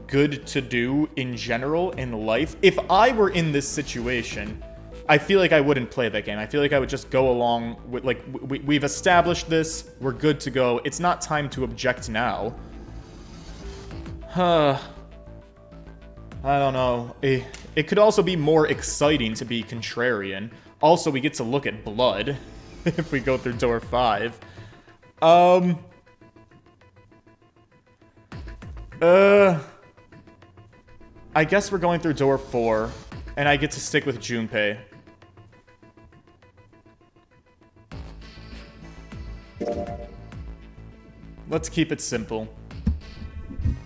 good to do in general in life. If I were in this situation, I feel like I wouldn't play that game. I feel like I would just go along with, like, we've established this. We're good to go. It's not time to object now. I don't know. It could also be more exciting to be contrarian. Also, we get to look at blood if we go through door 5. I guess we're going through door 4, and I get to stick with Junpei. Let's keep it simple.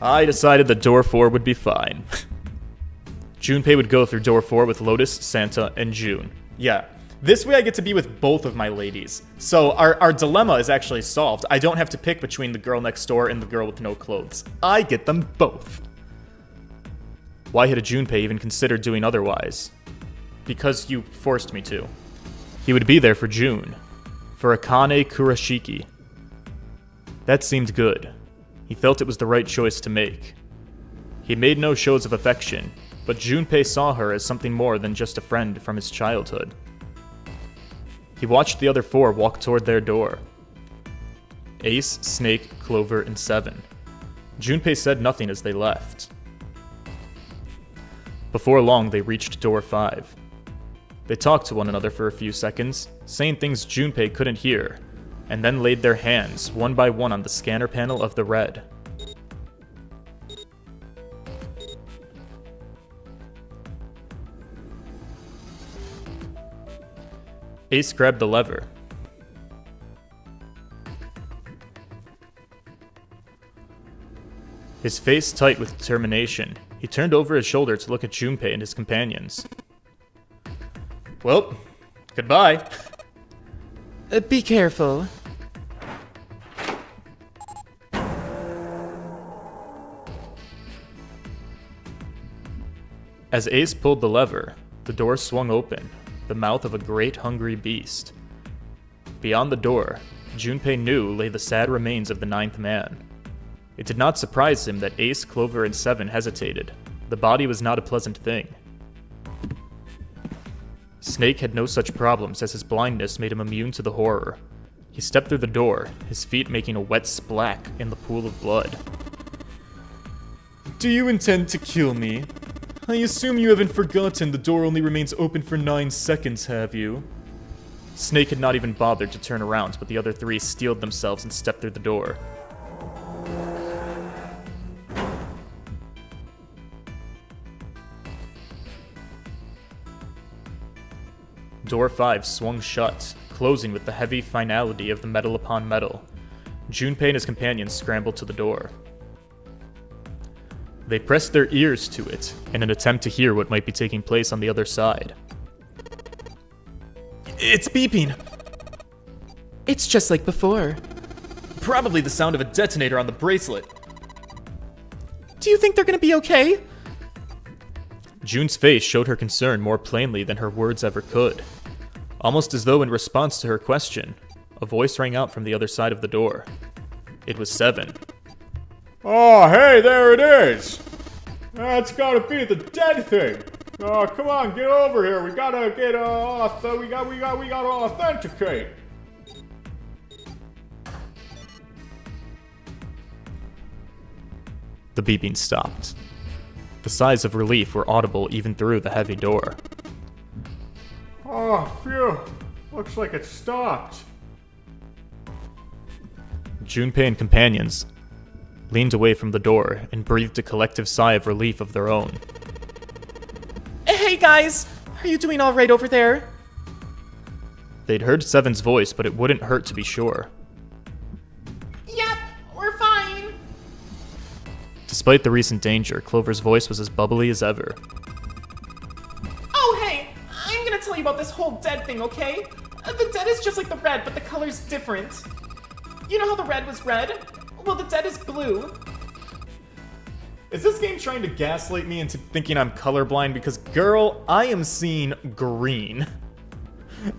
I decided that door 4 would be fine. Junpei would go through door 4 with Lotus, Santa, and June. Yeah, this way I get to be with both of my ladies. So our dilemma is actually solved. I don't have to pick between the girl next door and the girl with no clothes. I get them both. Why had a Junpei even considered doing otherwise? Because you forced me to. He would be there for June. For Akane Kurashiki. That seemed good. He felt it was the right choice to make. He made no shows of affection, but Junpei saw her as something more than just a friend from his childhood. He watched the other 4 walk toward their door. Ace, Snake, Clover, and 7. Junpei said nothing as they left. Before long, they reached door 5. They talked to one another for a few seconds, saying things Junpei couldn't hear, and then laid their hands one by one on the scanner panel of the red. Ace grabbed the lever. His face tight with determination, he turned over his shoulder to look at Junpei and his companions. Well, goodbye. Be careful. As Ace pulled the lever, the door swung open, the mouth of a great hungry beast. Beyond the door, Junpei knew lay the sad remains of the ninth man. It did not surprise him that Ace, Clover, and Seven hesitated. The body was not a pleasant thing. Snake had no such problems as his blindness made him immune to the horror. He stepped through the door, his feet making a wet splack in the pool of blood. Do you intend to kill me? I assume you haven't forgotten the door only remains open for 9 seconds, have you? Snake had not even bothered to turn around, but the other three steeled themselves and stepped through the door. Door 5 swung shut, closing with the heavy finality of the metal upon metal. Junpei and his companions scrambled to the door. They pressed their ears to it in an attempt to hear what might be taking place on the other side. It's beeping. It's just like before. Probably the sound of a detonator on the bracelet. Do you think they're gonna be okay? June's face showed her concern more plainly than her words ever could. Almost as though in response to her question, a voice rang out from the other side of the door. It was Seven. Oh, hey, there it is. That's gotta be the dead thing. Oh, come on, get over here. We gotta get we gotta authenticate. The beeping stopped. The sighs of relief were audible even through the heavy door. Oh, phew. Looks like it stopped. Junpei and companions leaned away from the door and breathed a collective sigh of relief of their own. Hey guys! Are you doing alright over there? They'd heard Seven's voice, but it wouldn't hurt to be sure. Yep, we're fine. Despite the recent danger, Clover's voice was as bubbly as ever. Oh hey, I'm gonna tell you about this whole dead thing, okay? The dead is just like the red, but the color's different. You know how the red was red? Well, the dead is blue. Is this game trying to gaslight me into thinking I'm colorblind? Because, girl, I am seeing green.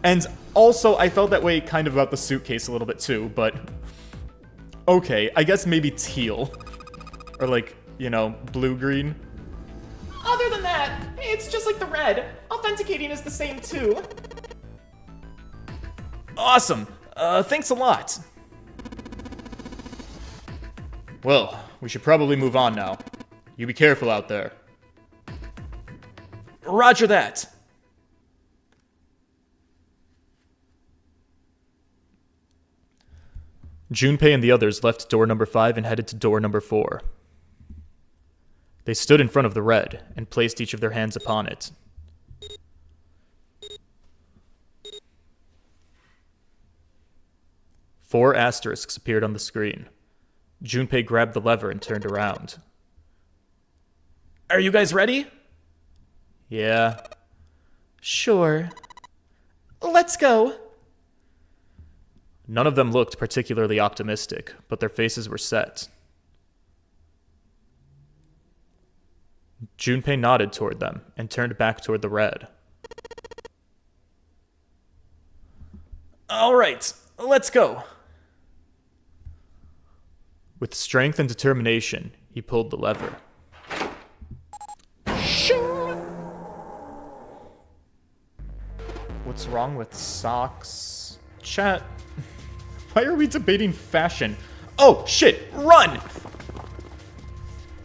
And also, I felt that way kind of about the suitcase a little bit too, but... Okay, I guess maybe teal. Or like, you know, blue-green. Other than that, it's just like the red. Authenticating is the same too. Awesome! Thanks a lot. Well, we should probably move on now. You be careful out there. Roger that. Junpei and the others left door number 5 and headed to door number 4. They stood in front of the red and placed each of their hands upon it. Four asterisks appeared on the screen. Junpei grabbed the lever and turned around. Are you guys ready? Yeah. Sure. Let's go. None of them looked particularly optimistic, but their faces were set. Junpei nodded toward them and turned back toward the red. All right, let's go. With strength and determination, he pulled the lever. What's wrong with socks? Chat, why are we debating fashion? Oh, shit, run!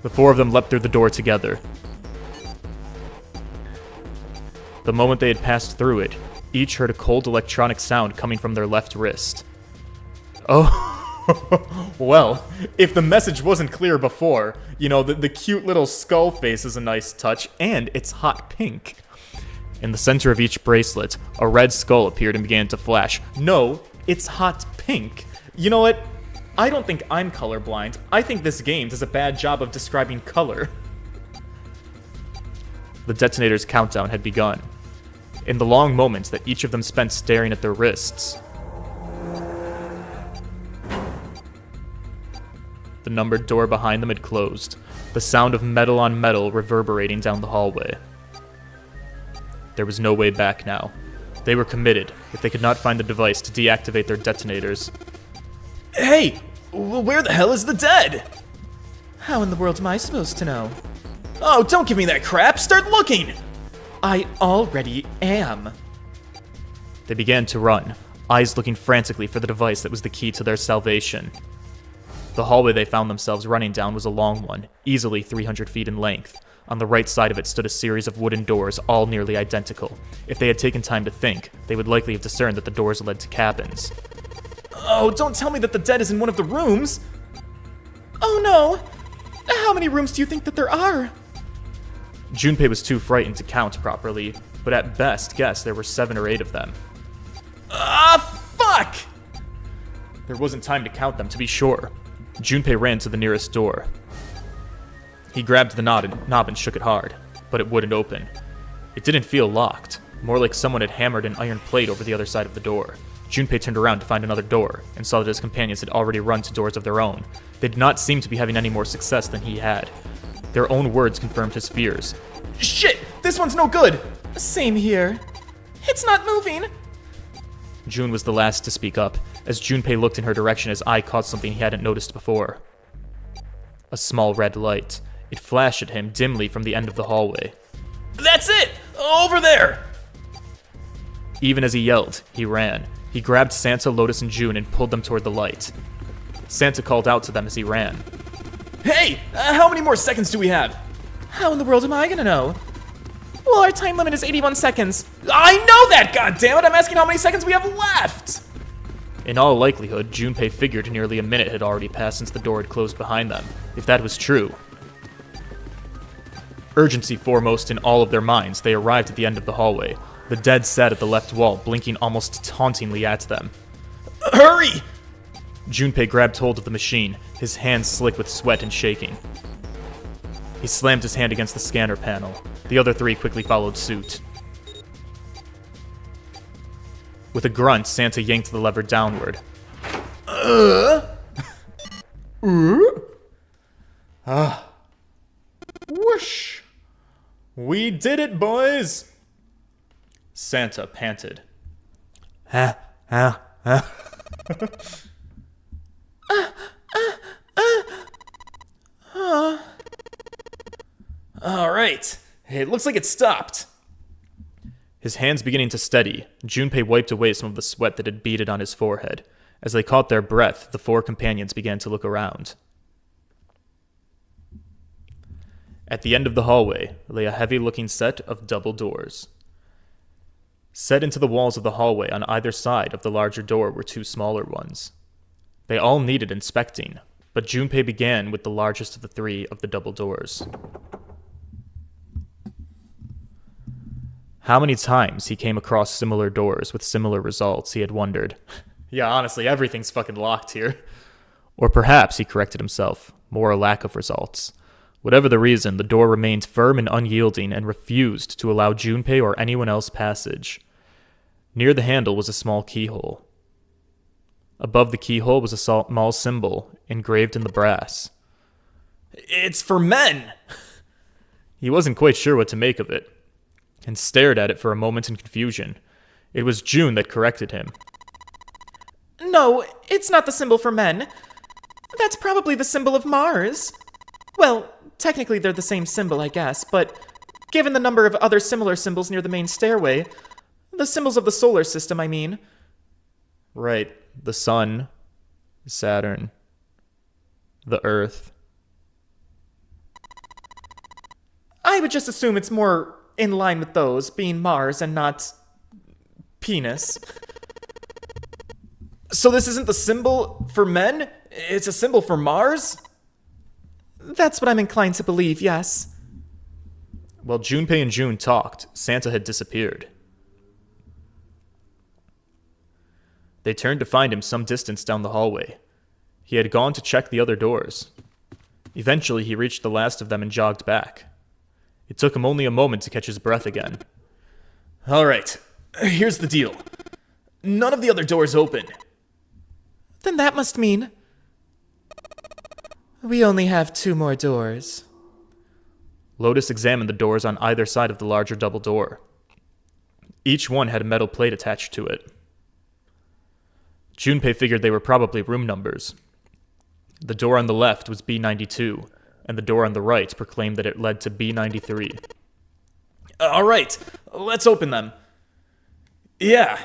The four of them leapt through the door together. The moment they had passed through it, each heard a cold electronic sound coming from their left wrist. Oh, well, if the message wasn't clear before, you know, the cute little skull face is a nice touch, and it's hot pink. In the center of each bracelet, a red skull appeared and began to flash. No, it's hot pink. You know what? I don't think I'm colorblind. I think this game does a bad job of describing color. The detonator's countdown had begun. In the long moments that each of them spent staring at their wrists, the numbered door behind them had closed, the sound of metal on metal reverberating down the hallway. There was no way back now. They were committed if they could not find the device to deactivate their detonators. Hey! Where the hell is the dead? How in the world am I supposed to know? Oh, don't give me that crap! Start looking! I already am. They began to run, eyes looking frantically for the device that was the key to their salvation. The hallway they found themselves running down was a long one, easily 300 feet in length. On the right side of it stood a series of wooden doors, all nearly identical. If they had taken time to think, they would likely have discerned that the doors led to cabins. Oh, don't tell me that the dead is in one of the rooms! Oh no! How many rooms do you think that there are? Junpei was too frightened to count properly, but at best guessed there were 7 or 8 of them. Ah, fuck! There wasn't time to count them, to be sure. Junpei ran to the nearest door. He grabbed the knob and shook it hard, but it wouldn't open. It didn't feel locked, more like someone had hammered an iron plate over the other side of the door. Junpei turned around to find another door, and saw that his companions had already run to doors of their own. They did not seem to be having any more success than he had. Their own words confirmed his fears. Shit! This one's no good! Same here. It's not moving! June was the last to speak up, as Junpei looked in her direction. His eye caught something he hadn't noticed before. A small red light. It flashed at him dimly from the end of the hallway. That's it! Over there! Even as he yelled, he ran. He grabbed Santa, Lotus, and June and pulled them toward the light. Santa called out to them as he ran. Hey! How many more seconds do we have? How in the world am I gonna know? Well, our time limit is 81 seconds. I know that, goddammit! I'm asking how many seconds we have left! In all likelihood, Junpei figured nearly a minute had already passed since the door had closed behind them, if that was true. Urgency foremost in all of their minds, they arrived at the end of the hallway. The dead sat at the left wall, blinking almost tauntingly at them. Hurry! Junpei grabbed hold of the machine, his hands slick with sweat and shaking. He slammed his hand against the scanner panel. The other 3 quickly followed suit. With a grunt, Santa yanked the lever downward. Whoosh! We did it, boys! Santa panted. All right. It looks like it stopped. His hands beginning to steady, Junpei wiped away some of the sweat that had beaded on his forehead. As they caught their breath, the 4 companions began to look around. At the end of the hallway lay a heavy-looking set of double doors. Set into the walls of the hallway on either side of the larger door were 2 smaller ones. They all needed inspecting, but Junpei began with the largest of the 3 of the double doors. How many times he came across similar doors with similar results, he had wondered. Yeah, honestly, everything's fucking locked here. Or perhaps, he corrected himself, more a lack of results. Whatever the reason, the door remained firm and unyielding and refused to allow Junpei or anyone else passage. Near the handle was a small keyhole. Above the keyhole was a small symbol engraved in the brass. It's for men! He wasn't quite sure what to make of it, and stared at it for a moment in confusion. It was June that corrected him. No, it's not the symbol for men. That's probably the symbol of Mars. Well, technically they're the same symbol, I guess, but given the number of other similar symbols near the main stairway, the symbols of the solar system, I mean. Right, the sun, Saturn, the Earth. I would just assume it's more in line with those, being Mars and not penis. So this isn't the symbol for men? It's a symbol for Mars? That's what I'm inclined to believe, yes. While Junpei and June talked, Santa had disappeared. They turned to find him some distance down the hallway. He had gone to check the other doors. Eventually, he reached the last of them and jogged back. It took him only a moment to catch his breath again. Alright, here's the deal. None of the other doors open. Then that must mean we only have 2 more doors. Lotus examined the doors on either side of the larger double door. Each one had a metal plate attached to it. Junpei figured they were probably room numbers. The door on the left was B92, and the door on the right proclaimed that it led to B93. Alright, let's open them. Yeah.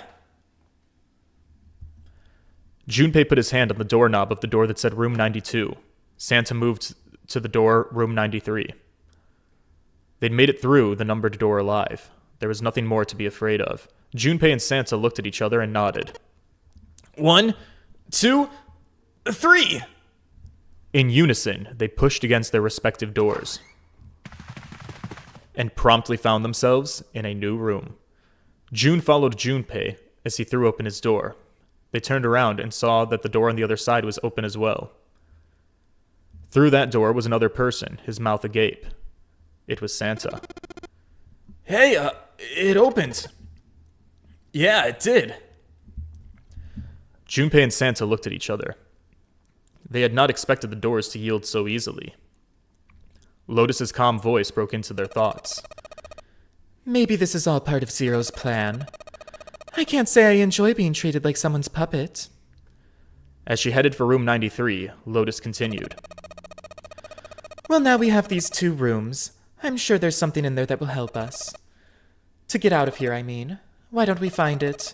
Junpei put his hand on the doorknob of the door that said room 92. Santa moved to the door room 93. They'd made it through the numbered door alive. There was nothing more to be afraid of. Junpei and Santa looked at each other and nodded. 1, 2, 3! In unison, they pushed against their respective doors and promptly found themselves in a new room. Jun followed Junpei as he threw open his door. They turned around and saw that the door on the other side was open as well. Through that door was another person, his mouth agape. It was Santa. Hey, it opened. Yeah, it did. Junpei and Santa looked at each other. They had not expected the doors to yield so easily. Lotus's calm voice broke into their thoughts. Maybe this is all part of Zero's plan. I can't say I enjoy being treated like someone's puppet. As she headed for room 93, Lotus continued. Well, now we have these 2 rooms. I'm sure there's something in there that will help us. To get out of here, I mean. Why don't we find it?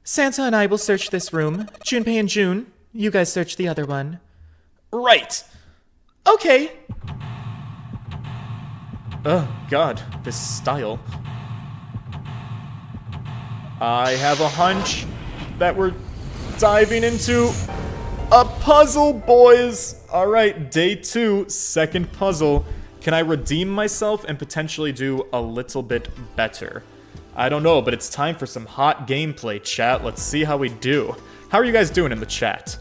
Santa and I will search this room. Junpei and June, you guys search the other one. Right. Okay. Oh, God, this style. I have a hunch that we're diving into a puzzle, boys. All right, day 2, second puzzle. Can I redeem myself and potentially do a little bit better? I don't know, but it's time for some hot gameplay, chat. Let's see how we do. How are you guys doing in the chat?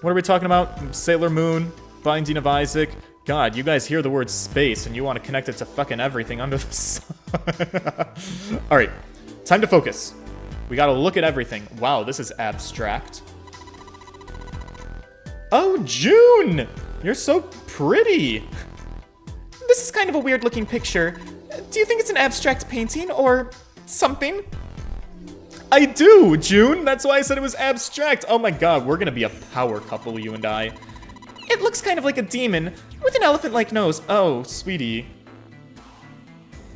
What are we talking about? Sailor Moon, Binding of Isaac. God, you guys hear the word space and you want to connect it to fucking everything under the sun. Alright, time to focus. We gotta look at everything. Wow, this is abstract. Oh, June! You're so pretty! This is kind of a weird looking picture. Do you think it's an abstract painting or something? I do, June! That's why I said it was abstract! Oh my god, we're gonna be a power couple, you and I. It looks kind of like a demon with an elephant-like nose. Oh, sweetie.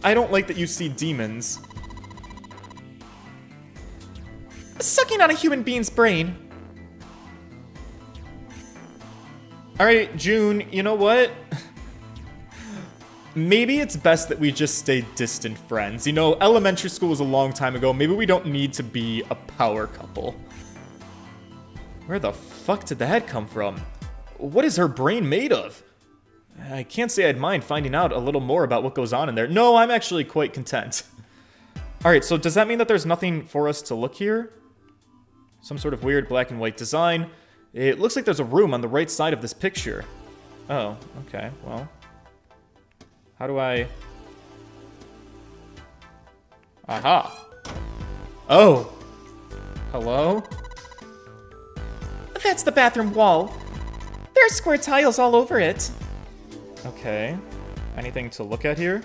I don't like that you see demons. Sucking on a human being's brain. Alright, June, you know what? Maybe it's best that we just stay distant friends. You know, elementary school was a long time ago. Maybe we don't need to be a power couple. Where the fuck did that come from? What is her brain made of? I can't say I'd mind finding out a little more about what goes on in there. No, I'm actually quite content. Alright, so does that mean that there's nothing for us to look here? Some sort of weird black and white design. It looks like there's a room on the right side of this picture. Oh, okay, well. How do I... Aha. Oh. Hello? That's the bathroom wall. There are square tiles all over it. Okay. Anything to look at here?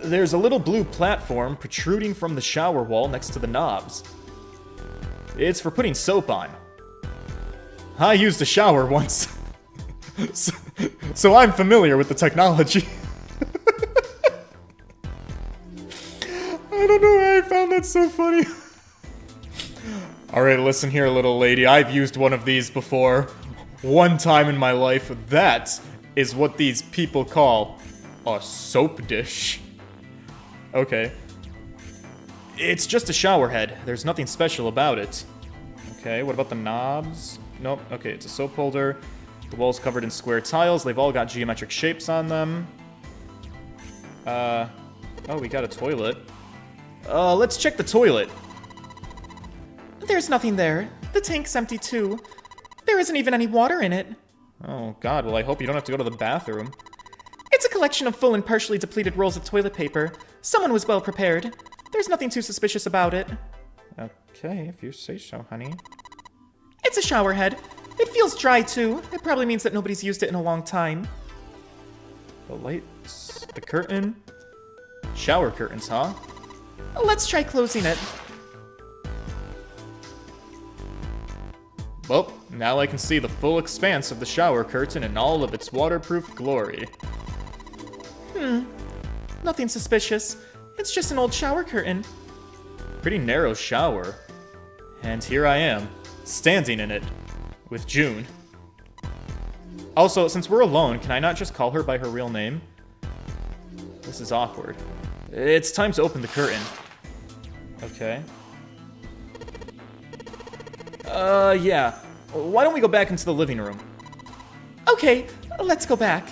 There's a little blue platform protruding from the shower wall next to the knobs. It's for putting soap on. I used a shower once. so I'm familiar with the technology. I don't know why I found that so funny. Alright, listen here, little lady. I've used one of these before. One time in my life. That is what these people call a soap dish. Okay. It's just a shower head. There's nothing special about it. Okay, what about the knobs? Nope. Okay, it's a soap holder. The wall's covered in square tiles. They've all got geometric shapes on them. Oh, we got a toilet. Let's check the toilet. There's nothing there. The tank's empty too. There isn't even any water in it. Oh god, well I hope you don't have to go to the bathroom. It's a collection of full and partially depleted rolls of toilet paper. Someone was well prepared. There's nothing too suspicious about it. Okay, if you say so, honey. It's a shower head. It feels dry too. It probably means that nobody's used it in a long time. The lights, the curtain. Shower curtains, huh? Let's try closing it. Well, now I can see the full expanse of the shower curtain in all of its waterproof glory. Nothing suspicious. It's just an old shower curtain. Pretty narrow shower. And here I am, standing in it, with June. Also, since we're alone, can I not just call her by her real name? This is awkward. It's time to open the curtain. Okay. Yeah. Why don't we go back into the living room? Okay, let's go back.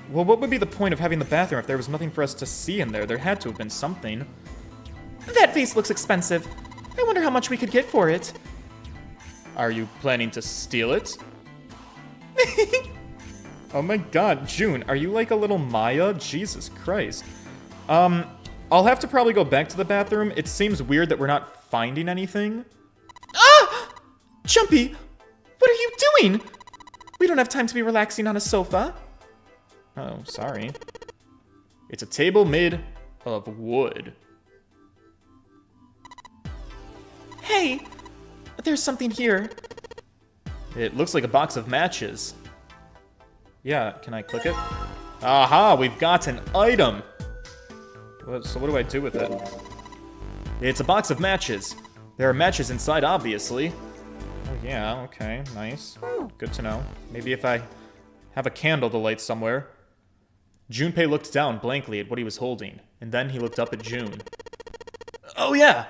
Well, what would be the point of having the bathroom if there was nothing for us to see in there? There had to have been something. That vase looks expensive. I wonder how much we could get for it. Are you planning to steal it? Oh my god, June, are you like a little Maya? Jesus Christ. I'll have to probably go back to the bathroom. It seems weird that we're not finding anything. Ah! Jumpy, what are you doing? We don't have time to be relaxing on a sofa. Oh, sorry. It's a table made of wood. Hey, there's something here. It looks like a box of matches. Yeah, can I click it? Aha, we've got an item. So what do I do with it? It's a box of matches. There are matches inside, obviously. Oh yeah, okay, nice. Good to know. Maybe if I have a candle to light somewhere. Junpei looked down blankly at what he was holding, and then he looked up at June. Oh yeah,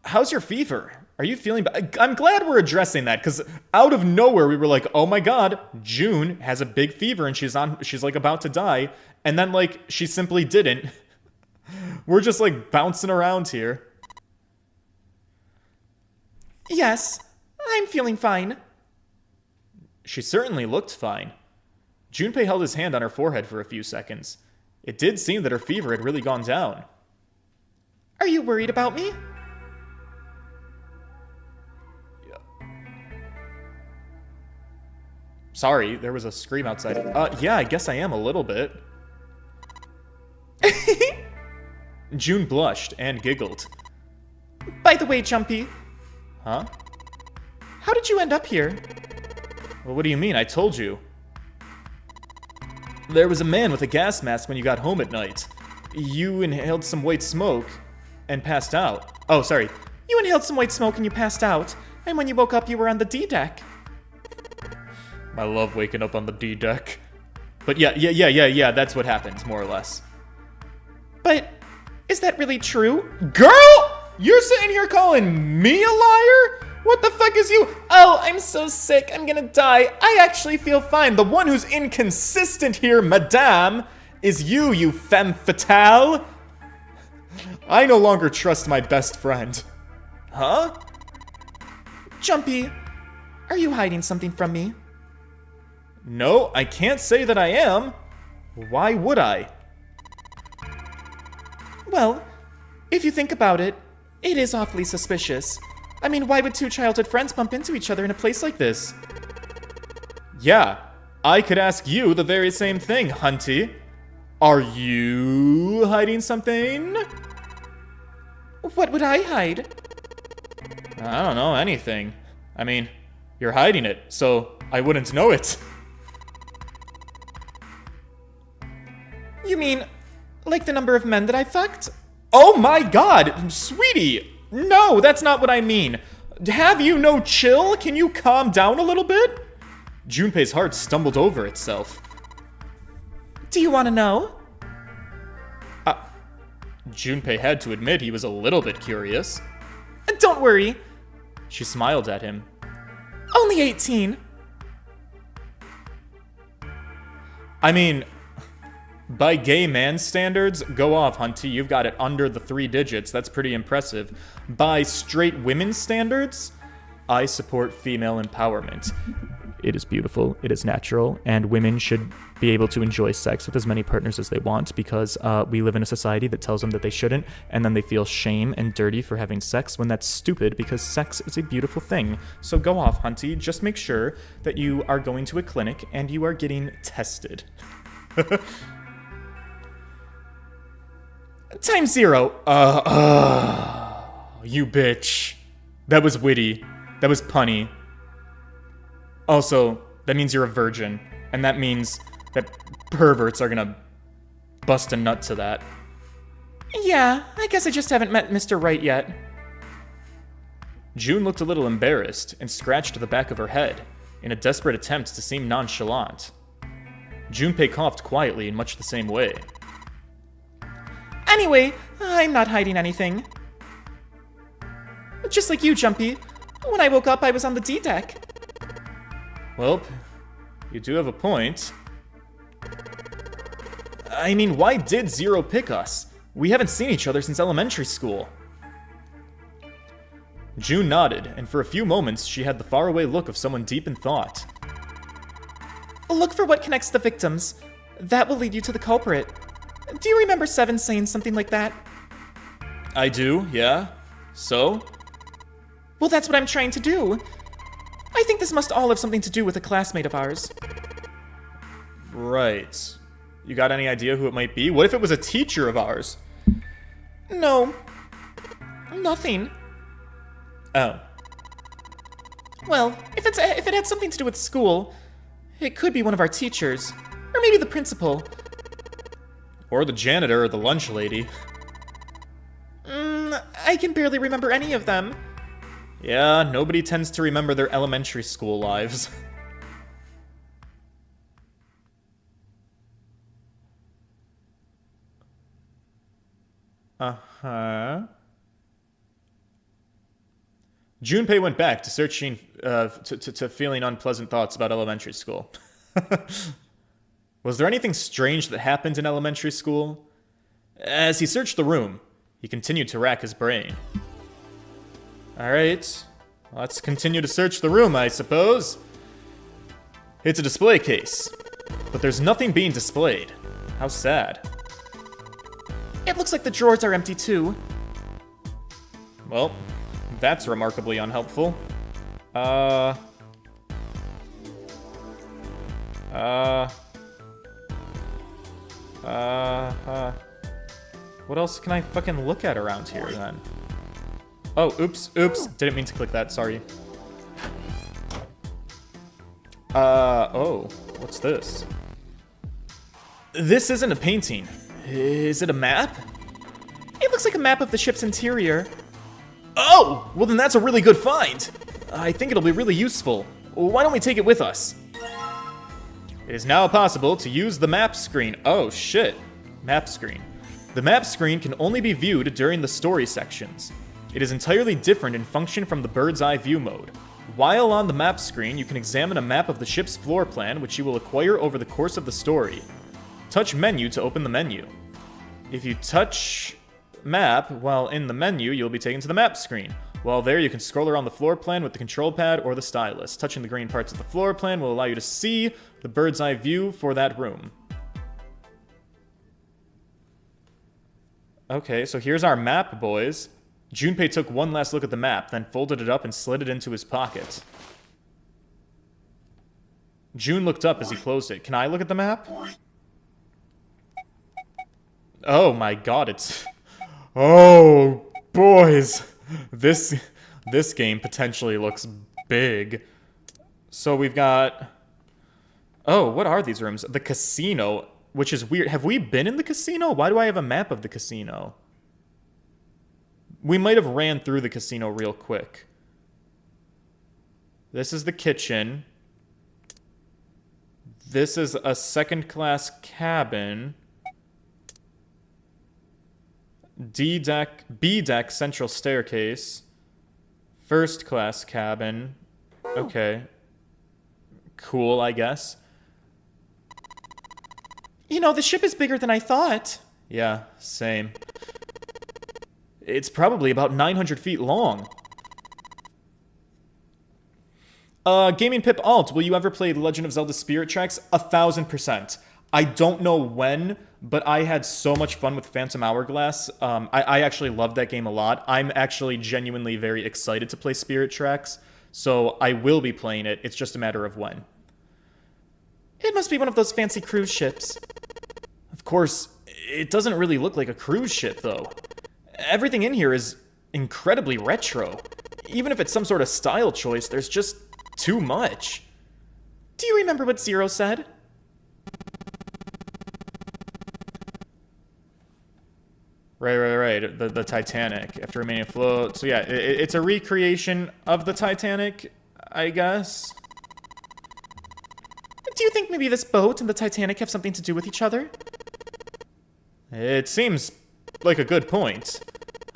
how's your fever? Are you feeling bad? I'm glad we're addressing that, because out of nowhere we were like, oh my god, June has a big fever and she's like about to die, and then like, she simply didn't. We're just like bouncing around here. Yes, I'm feeling fine. She certainly looked fine. Junpei held his hand on her forehead for a few seconds. It did seem that her fever had really gone down. Are you worried about me? Sorry, there was a scream outside. Yeah, I guess I am a little bit. June blushed and giggled. By the way, Jumpy. Huh? How did you end up here? Well, what do you mean? I told you. There was a man with a gas mask when you got home at night. You inhaled some white smoke and passed out. Oh, sorry. You inhaled some white smoke and you passed out. And when you woke up, you were on the D deck. I love waking up on the D deck. But yeah, that's what happened, more or less. But is that really true? Girl! You're sitting here calling me a liar? What the fuck is you? Oh, I'm so sick. I'm gonna die. I actually feel fine. The one who's inconsistent here, madame, is you femme fatale. I no longer trust my best friend. Huh? Jumpy, are you hiding something from me? No, I can't say that I am. Why would I? Well, if you think about it, it is awfully suspicious. I mean, why would two childhood friends bump into each other in a place like this? Yeah, I could ask you the very same thing, Hunty. Are you hiding something? What would I hide? I don't know, anything. I mean, you're hiding it, so I wouldn't know it. You mean, like the number of men that I fucked? Oh my god, sweetie! No, that's not what I mean. Have you no chill? Can you calm down a little bit? Junpei's heart stumbled over itself. Do you want to know? Junpei had to admit he was a little bit curious. Don't worry. She smiled at him. Only 18. I mean, by gay man standards, go off, Hunty. You've got it under the 3 digits. That's pretty impressive. By straight women standards, I support female empowerment. It is beautiful, it is natural, and women should be able to enjoy sex with as many partners as they want because we live in a society that tells them that they shouldn't, and then they feel shame and dirty for having sex when that's stupid because sex is a beautiful thing. So go off, Hunty. Just make sure that you are going to a clinic and you are getting tested. Time 0. You bitch. That was witty. That was punny. Also, that means you're a virgin, and that means that perverts are gonna bust a nut to that. Yeah, I guess I just haven't met Mr. Right yet. June looked a little embarrassed and scratched the back of her head in a desperate attempt to seem nonchalant. Junpei coughed quietly in much the same way. Anyway, I'm not hiding anything. Just like you, Jumpy. When I woke up, I was on the D deck. Well, you do have a point. I mean, why did Zero pick us? We haven't seen each other since elementary school. June nodded, and for a few moments she had the faraway look of someone deep in thought. Look for what connects the victims. That will lead you to the culprit. Do you remember Seven saying something like that? I do, yeah. So? Well, that's what I'm trying to do. I think this must all have something to do with a classmate of ours. Right. You got any idea who it might be? What if it was a teacher of ours? No. Nothing. Oh. Well, if it had something to do with school, it could be one of our teachers. Or maybe the principal. Or the janitor or the lunch lady. I can barely remember any of them. Yeah, nobody tends to remember their elementary school lives. Uh-huh. Junpei went back to searching, to feeling unpleasant thoughts about elementary school. Was there anything strange that happened in elementary school? As he searched the room, he continued to rack his brain. Alright, let's continue to search the room, I suppose. It's a display case, but there's nothing being displayed. How sad. It looks like the drawers are empty too. Well, that's remarkably unhelpful. What else can I fucking look at around here then? Oh, oops. Didn't mean to click that, sorry. Oh, what's this? This isn't a painting. Is it a map? It looks like a map of the ship's interior. Oh! Well, then that's a really good find. I think it'll be really useful. Why don't we take it with us? It is now possible to use the map screen. Oh, shit. Map screen. The map screen can only be viewed during the story sections. It is entirely different in function from the bird's eye view mode. While on the map screen, you can examine a map of the ship's floor plan, which you will acquire over the course of the story. Touch menu to open the menu. If you touch map while in the menu, you'll be taken to the map screen. While there, you can scroll around the floor plan with the control pad or the stylus. Touching the green parts of the floor plan will allow you to see the bird's eye view for that room. Okay, so here's our map, boys. Junpei took one last look at the map, then folded it up and slid it into his pocket. June looked up as he closed it. Can I look at the map? Oh my god, it's... Oh, boys. This game potentially looks big. So we've got... Oh, what are these rooms? The casino, which is weird. Have we been in the casino? Why do I have a map of the casino? We might have ran through the casino real quick. This is the kitchen. This is a second-class cabin. B deck, central staircase. First class cabin. Okay. Cool, I guess. You know, the ship is bigger than I thought. Yeah, same. It's probably about 900 feet long. Gaming Pip Alt, will you ever play Legend of Zelda Spirit Tracks? 1000%. I don't know when, but I had so much fun with Phantom Hourglass. I actually love that game a lot. I'm actually genuinely very excited to play Spirit Tracks, so I will be playing it. It's just a matter of when. It must be one of those fancy cruise ships. Of course, it doesn't really look like a cruise ship, though. Everything in here is incredibly retro. Even if it's some sort of style choice, there's just too much. Do you remember what Zero said? Right. The Titanic, after remaining afloat. So yeah, it's a recreation of the Titanic, I guess. Do you think maybe this boat and the Titanic have something to do with each other? It seems like a good point.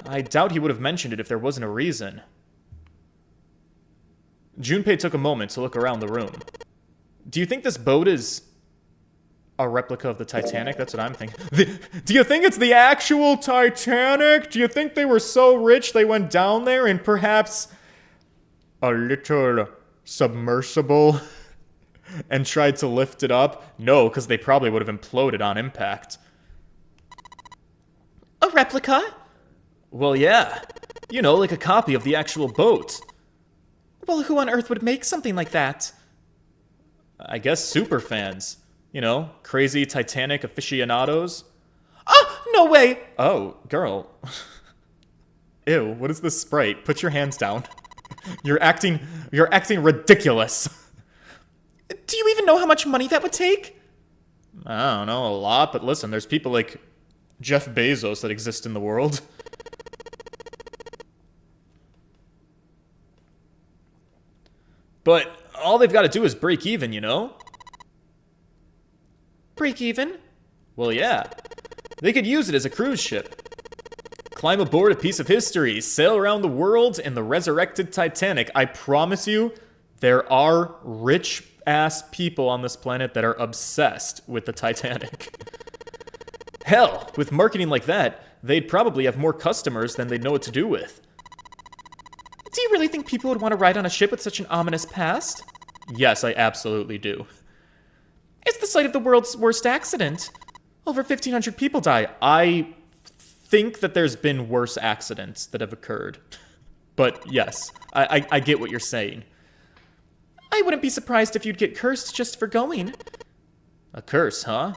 I doubt he would have mentioned it if there wasn't a reason. Junpei took a moment to look around the room. Do you think this boat is a replica of the Titanic? That's what I'm thinking. Do you think it's the actual Titanic? Do you think they were so rich they went down there and perhaps a little submersible and tried to lift it up? No, because they probably would have imploded on impact. A replica? Well, yeah. You know, like a copy of the actual boat. Well, who on earth would make something like that? I guess superfans. You know, crazy Titanic aficionados. Oh, no way! Oh, girl. Ew, what is this Sprite? Put your hands down. You're acting ridiculous. Do you even know how much money that would take? I don't know, a lot, but listen, there's people like Jeff Bezos that exist in the world. But all they've got to do is break even, you know? Break even? Well, yeah. They could use it as a cruise ship. Climb aboard a piece of history, sail around the world in the resurrected Titanic. I promise you, there are rich-ass people on this planet that are obsessed with the Titanic. Hell, with marketing like that, they'd probably have more customers than they'd know what to do with. Do you really think people would want to ride on a ship with such an ominous past? Yes, I absolutely do. It's the site of the world's worst accident. Over 1,500 people die. I think that there's been worse accidents that have occurred. But yes, I get what you're saying. I wouldn't be surprised if you'd get cursed just for going. A curse, huh?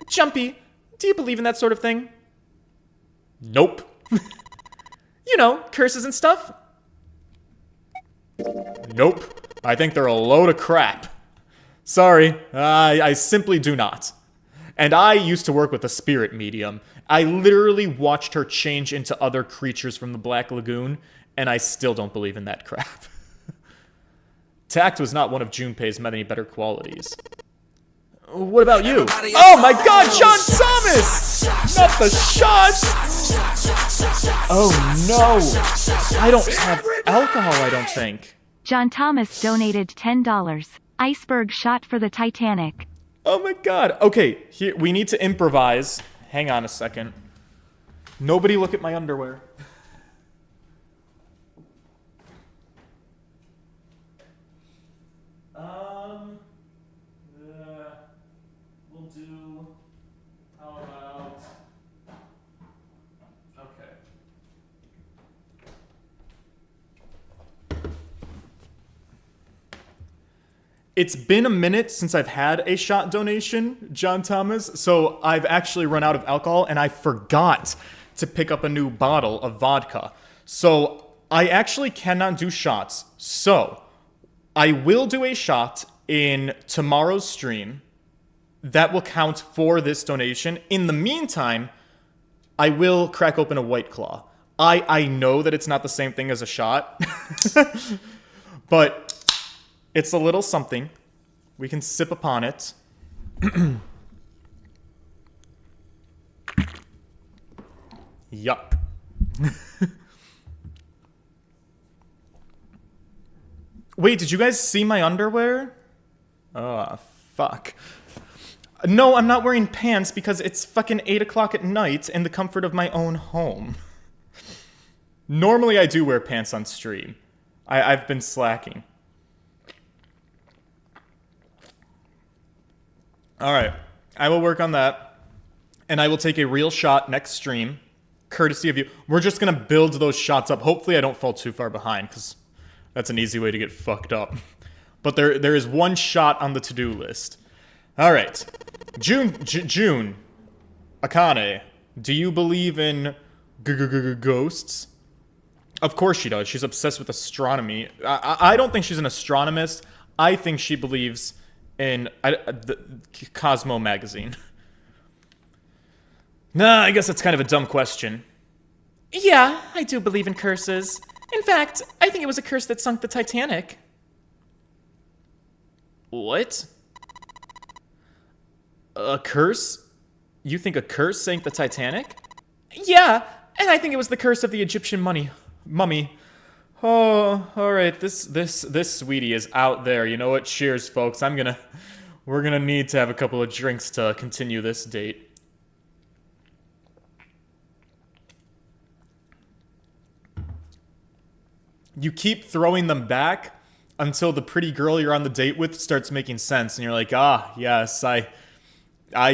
Jumpy, do you believe in that sort of thing? Nope. You know, curses and stuff? Nope. I think they're a load of crap. Sorry, I simply do not. And I used to work with a spirit medium. I literally watched her change into other creatures from the Black Lagoon, and I still don't believe in that crap. Tact was not one of Junpei's many better qualities. What about you? Oh my god, John Thomas! Not the shot! Oh no! I don't have alcohol, I don't think. John Thomas donated $10. Iceberg shot for the Titanic. Oh my god. Okay, here we need to improvise. Hang on a second. Nobody look at my underwear. We'll do. How about? Okay. It's been a minute since I've had a shot donation, John Thomas, so I've actually run out of alcohol and I forgot to pick up a new bottle of vodka. So I actually cannot do shots. So I will do a shot in tomorrow's stream. That will count for this donation. In the meantime, I will crack open a White Claw. I know that it's not the same thing as a shot, but it's a little something. We can sip upon it. Yup. Wait, did you guys see my underwear? Oh, fuck. No, I'm not wearing pants because it's fucking 8 o'clock at night in the comfort of my own home. Normally I do wear pants on stream. I've been slacking. All right. I will work on that. And I will take a real shot next stream, courtesy of you. We're just going to build those shots up. Hopefully I don't fall too far behind, because that's an easy way to get fucked up. But there is one shot on the to-do list. All right. June, Akane, do you believe in ghosts? Of course she does. She's obsessed with astronomy. I don't think she's an astronomist. I think she believes in the Cosmo magazine. Nah, I guess that's kind of a dumb question. Yeah, I do believe in curses. In fact, I think it was a curse that sunk the Titanic. What? A curse? You think a curse sank the Titanic? Yeah, and I think it was the curse of the Egyptian mummy. Oh, alright, this sweetie is out there. You know what? Cheers, folks. We're gonna need to have a couple of drinks to continue this date. You keep throwing them back until the pretty girl you're on the date with starts making sense, and you're like, ah, yes, I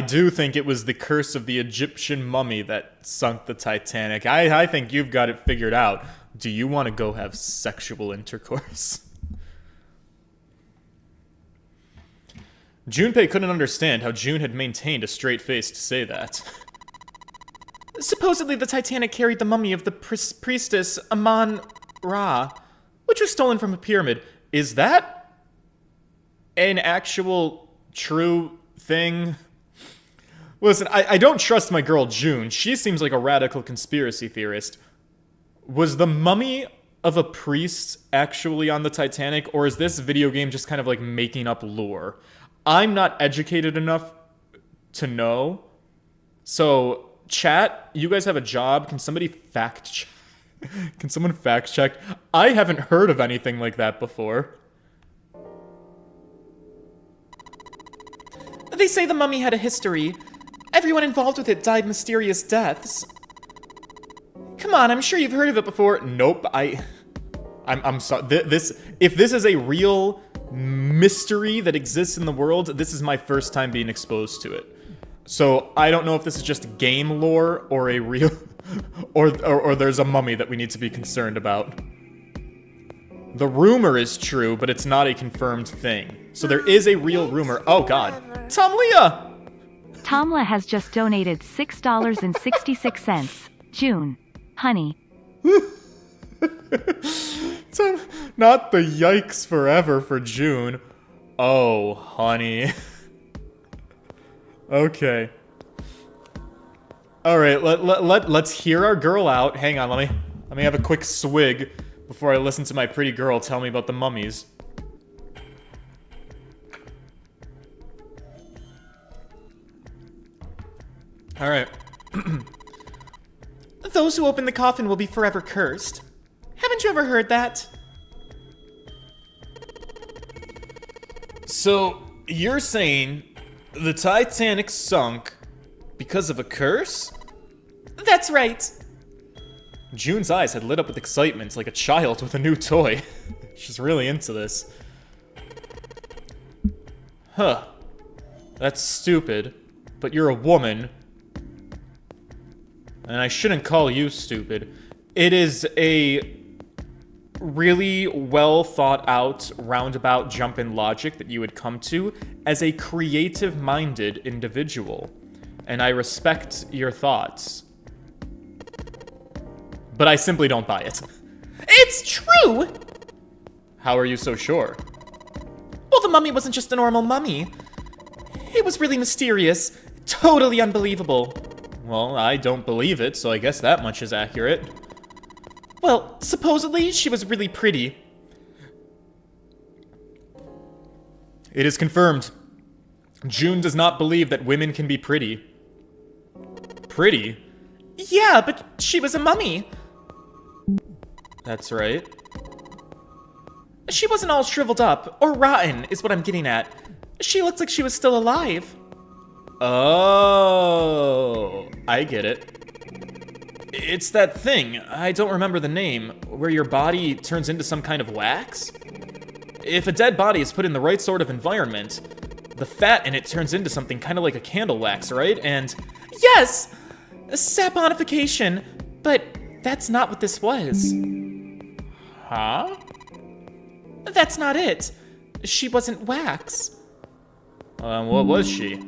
do think it was the curse of the Egyptian mummy that sunk the Titanic. I think you've got it figured out. Do you want to go have sexual intercourse? Junpei couldn't understand how June had maintained a straight face to say that. Supposedly the Titanic carried the mummy of the priestess Amon-Ra, which was stolen from a pyramid. Is that an actual true thing? Listen, I don't trust my girl June. She seems like a radical conspiracy theorist. Was the mummy of a priest actually on the Titanic, or is this video game just kind of like making up lore? I'm not educated enough to know. So, chat, you guys have a job. Can somebody fact check? Can someone fact check? I haven't heard of anything like that before. They say the mummy had a history. Everyone involved with it died mysterious deaths. Come on, I'm sure you've heard of it before. Nope, I'm sorry. If this is a real mystery that exists in the world, this is my first time being exposed to it. So I don't know if this is just game lore or a real, or there's a mummy that we need to be concerned about. The rumor is true, but it's not a confirmed thing. So there is a real rumor. Oh God, Tomlia! Tomla has just donated $6.66. June. Honey. Not the Yikes Forever for June. Oh, honey. Okay. Alright, let's hear our girl out. Hang on, let me have a quick swig before I listen to my pretty girl tell me about the mummies. Alright. Those who open the coffin will be forever cursed. Haven't you ever heard that? So, you're saying the Titanic sunk because of a curse? That's right. June's eyes had lit up with excitement like a child with a new toy. She's really into this. Huh. That's stupid, but you're a woman. And I shouldn't call you stupid. It is a really well thought out roundabout jump in logic that you would come to as a creative-minded individual. And I respect your thoughts. But I simply don't buy it. It's true! How are you so sure? Well, the mummy wasn't just a normal mummy. It was really mysterious, totally unbelievable. Well, I don't believe it, so I guess that much is accurate. Well, supposedly she was really pretty. It is confirmed. June does not believe that women can be pretty. Pretty? Yeah, but she was a mummy. That's right. She wasn't all shriveled up, or rotten, is what I'm getting at. She looked like she was still alive. Oh, I get it. It's that thing, I don't remember the name, where your body turns into some kind of wax? If a dead body is put in the right sort of environment, The fat in it turns into something kind of like a candle wax, right? And Yes! Saponification. But that's not what this was. huh? That's not it. She wasn't wax. What was she?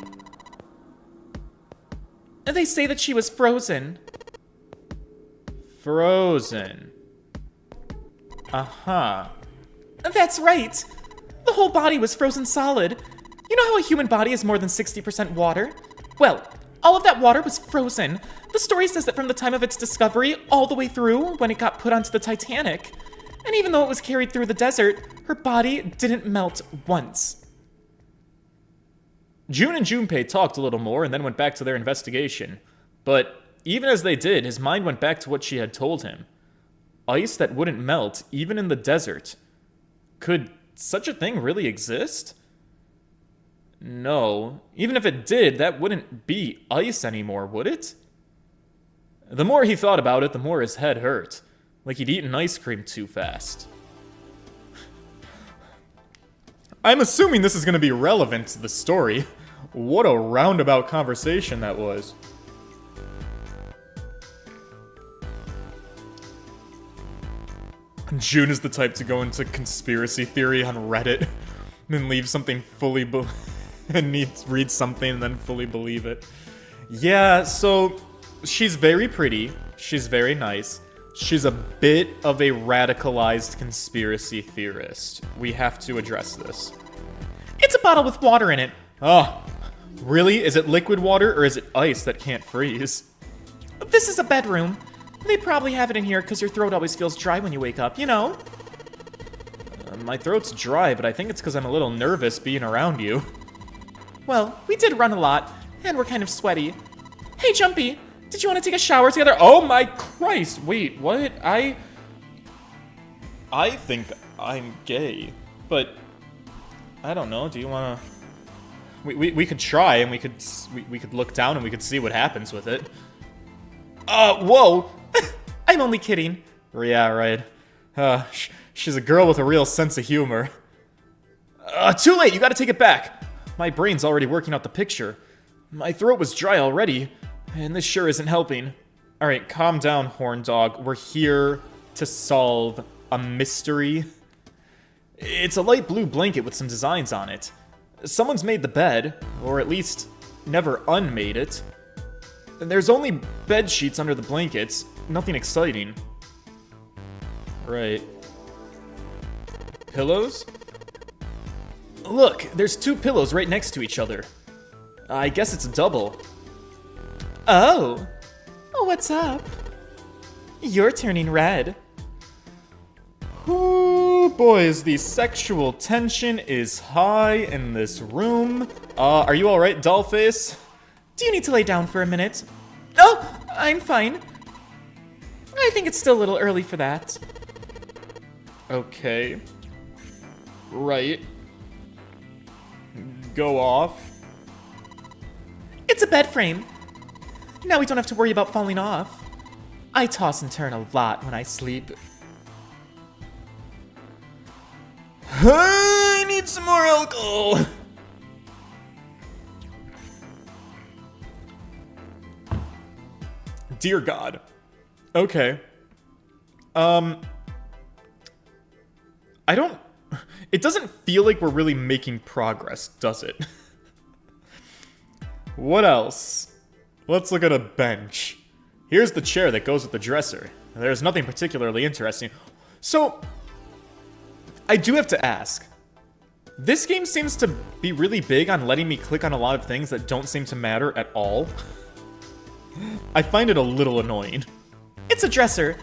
They say that she was frozen. Frozen. Uh-huh. That's right. The whole body was frozen solid. You know how a human body is more than 60% water? Well, all of that water was frozen. The story says that from the time of its discovery all the way through when it got put onto the Titanic. And even though it was carried through the desert, her body didn't melt once. June and Junpei talked a little more and then went back to their investigation. But even as they did, his mind went back to what she had told him. Ice that wouldn't melt, even in the desert. Could such a thing really exist? No. Even if it did, that wouldn't be ice anymore, would it? The more he thought about it, the more his head hurt. Like he'd eaten ice cream too fast. I'm assuming this is going to be relevant to the story. What a roundabout conversation that was. June is the type to go into conspiracy theory on Reddit, and then leave something fully and read something and then fully believe it. Yeah, so she's very pretty, she's very nice, she's a bit of a radicalized conspiracy theorist. We have to address this. It's a bottle with water in it. Oh, really? Is it liquid water or is it ice that can't freeze? This is a bedroom. They probably have it in here because your throat always feels dry when you wake up, you know? My throat's dry, but I think it's because I'm a little nervous being around you. Well, we did run a lot, and we're kind of sweaty. Hey, Jumpy, did you want to take a shower together? Oh my Christ, wait, what? I think I'm gay, but I don't know, do you wanna... We could try, and we could look down and we could see what happens with it. Whoa! I'm only kidding. Yeah, right. She's a girl with a real sense of humor. Too late, you gotta take it back. My brain's already working out the picture. My throat was dry already, and this sure isn't helping. Alright, calm down, horn dog. We're here to solve a mystery. It's a light blue blanket with some designs on it. Someone's made the bed, or at least never unmade it. And there's only bed sheets under the blankets, nothing exciting. Right. Pillows? Look, there's two pillows right next to each other. I guess it's a double. Oh. What's up? You're turning red. Oh, boys, the sexual tension is high in this room. Are you alright, dollface? Do you need to lay down for a minute? Oh, I'm fine. I think it's still a little early for that. Okay. Right. Go off. It's a bed frame. Now we don't have to worry about falling off. I toss and turn a lot when I sleep. I need some more alcohol. Dear God. Okay. It doesn't feel like we're really making progress, does it? What else? Let's look at a bench. Here's the chair that goes with the dresser. There's nothing particularly interesting. So, I do have to ask. This game seems to be really big on letting me click on a lot of things that don't seem to matter at all. I find it a little annoying. It's a dresser.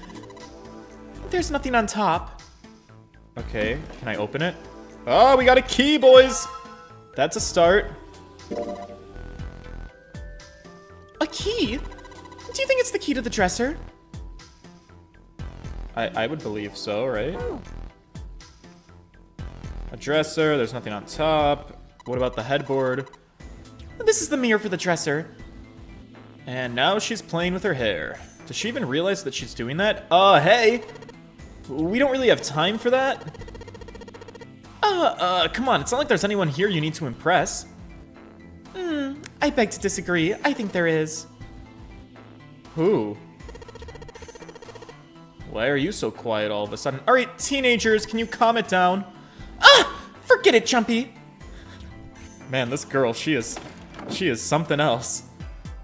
There's nothing on top. Okay, can I open it? Oh, we got a key, boys! That's a start. A key? Do you think it's the key to the dresser? I would believe so, right? A dresser, there's nothing on top. What about the headboard? This is the mirror for the dresser. And now she's playing with her hair. Does she even realize that she's doing that? Hey! We don't really have time for that. Come on, it's not like there's anyone here you need to impress. I beg to disagree. I think there is. Who? Why are you so quiet all of a sudden? All right, teenagers, can you calm it down? Ah! Forget it, Jumpy. Man, this girl, she is something else.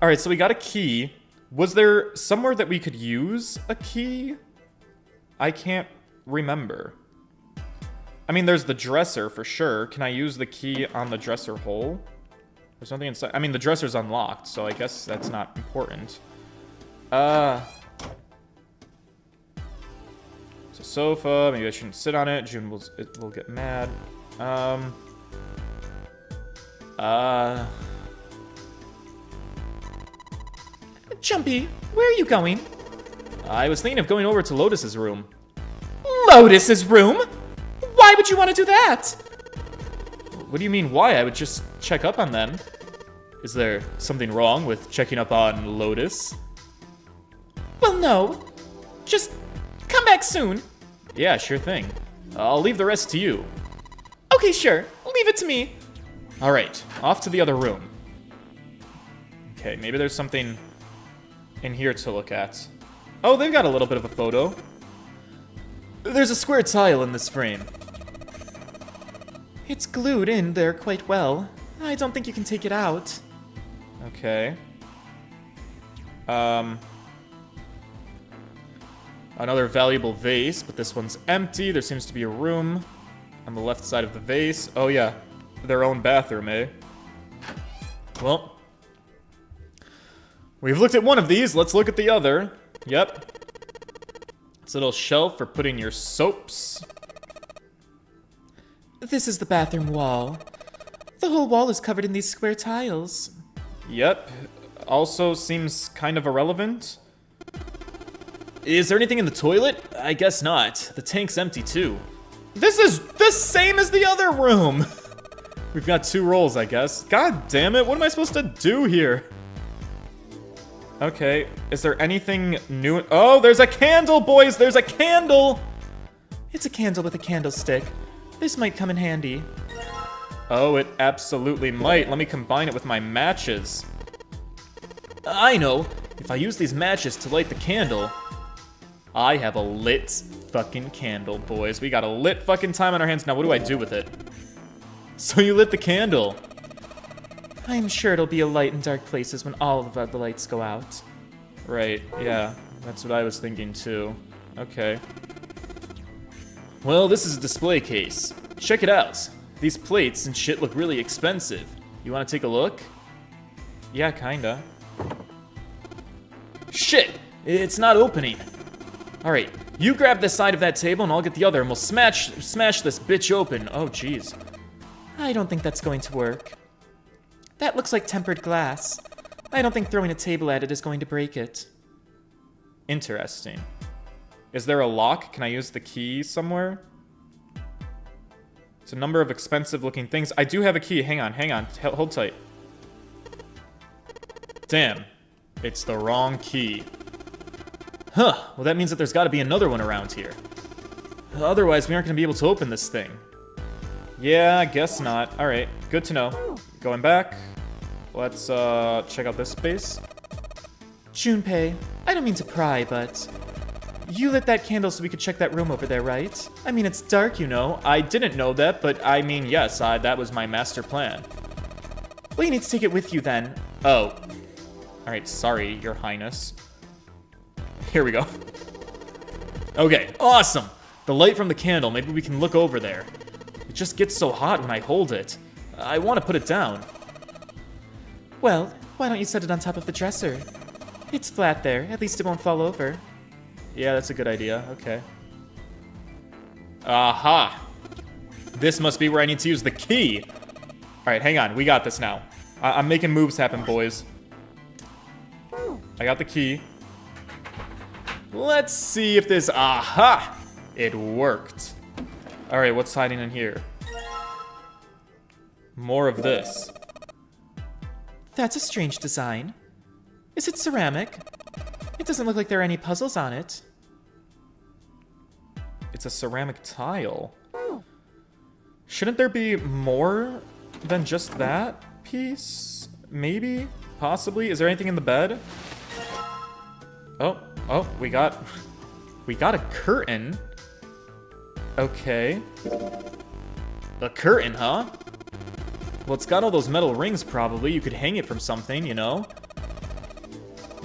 All right, so we got a key. Was there somewhere that we could use a key? I can't remember. I mean, there's the dresser for sure. Can I use the key on the dresser hole? There's nothing inside. I mean, the dresser's unlocked, so I guess that's not important. It's a sofa. Maybe I shouldn't sit on it. June will get mad. Jumpy, where are you going? I was thinking of going over to Lotus's room. Lotus's room? Why would you want to do that? What do you mean, why? I would just check up on them. Is there something wrong with checking up on Lotus? Well, no. Just come back soon. Yeah, sure thing. I'll leave the rest to you. Okay, sure. Leave it to me. All right, off to the other room. Okay, maybe there's something in here to look at. Oh, they've got a little bit of a photo. There's a square tile in this frame. It's glued in there quite well. I don't think you can take it out. Okay. Another valuable vase, but this one's empty. There seems to be a room on the left side of the vase. Oh yeah, their own bathroom, eh? Well, we've looked at one of these. Let's look at the other. Yep. It's a little shelf for putting your soaps. This is the bathroom wall. The whole wall is covered in these square tiles. Yep. Also seems kind of irrelevant. Is there anything in the toilet? I guess not. The tank's empty too. This is the same as the other room! We've got 2 rolls, I guess. God damn it, what am I supposed to do here? Okay, is there anything new? Oh, there's a candle, boys! There's a candle! It's a candle with a candlestick. This might come in handy. Oh, it absolutely might. Let me combine it with my matches. I know. If I use these matches to light the candle, I have a lit fucking candle, boys. We got a lit fucking time on our hands. Now, what do I do with it? So you lit the candle. I'm sure it'll be a light in dark places when all of the lights go out. Right, yeah. That's what I was thinking, too. Okay. Well, this is a display case. Check it out. These plates and shit look really expensive. You want to take a look? Yeah, kinda. Shit! It's not opening. Alright, you grab this side of that table and I'll get the other and we'll smash this bitch open. Oh, jeez. I don't think that's going to work. That looks like tempered glass. I don't think throwing a table at it is going to break it. Interesting. Is there a lock? Can I use the key somewhere? It's a number of expensive looking things. I do have a key. Hang on. Hold tight. Damn. It's the wrong key. Huh. Well, that means that there's got to be another one around here. Otherwise, we aren't going to be able to open this thing. Yeah, I guess not. Alright, good to know. Going back. Let's check out this space. Junpei, I don't mean to pry, but you lit that candle so we could check that room over there, right? I mean, it's dark, you know. I didn't know that, but I mean, yes, that was my master plan. Well, you need to take it with you then. Oh. Alright, sorry, your highness. Here we go. Okay, awesome. The light from the candle, maybe we can look over there. It just gets so hot when I hold it. I want to put it down. Well, why don't you set it on top of the dresser? It's flat there, at least it won't fall over. Yeah, that's a good idea, okay. Aha! This must be where I need to use the key. Alright, hang on, we got this now. I'm making moves happen, boys. I got the key. Let's see if this... Aha! It worked. Alright, what's hiding in here? More of this. That's a strange design. Is it ceramic? It doesn't look like there are any puzzles on it. It's a ceramic tile. Shouldn't there be more than just that piece? Maybe? Possibly? Is there anything in the bed? Oh, we got a curtain. Okay. A curtain, huh? Well, it's got all those metal rings, probably. You could hang it from something, you know?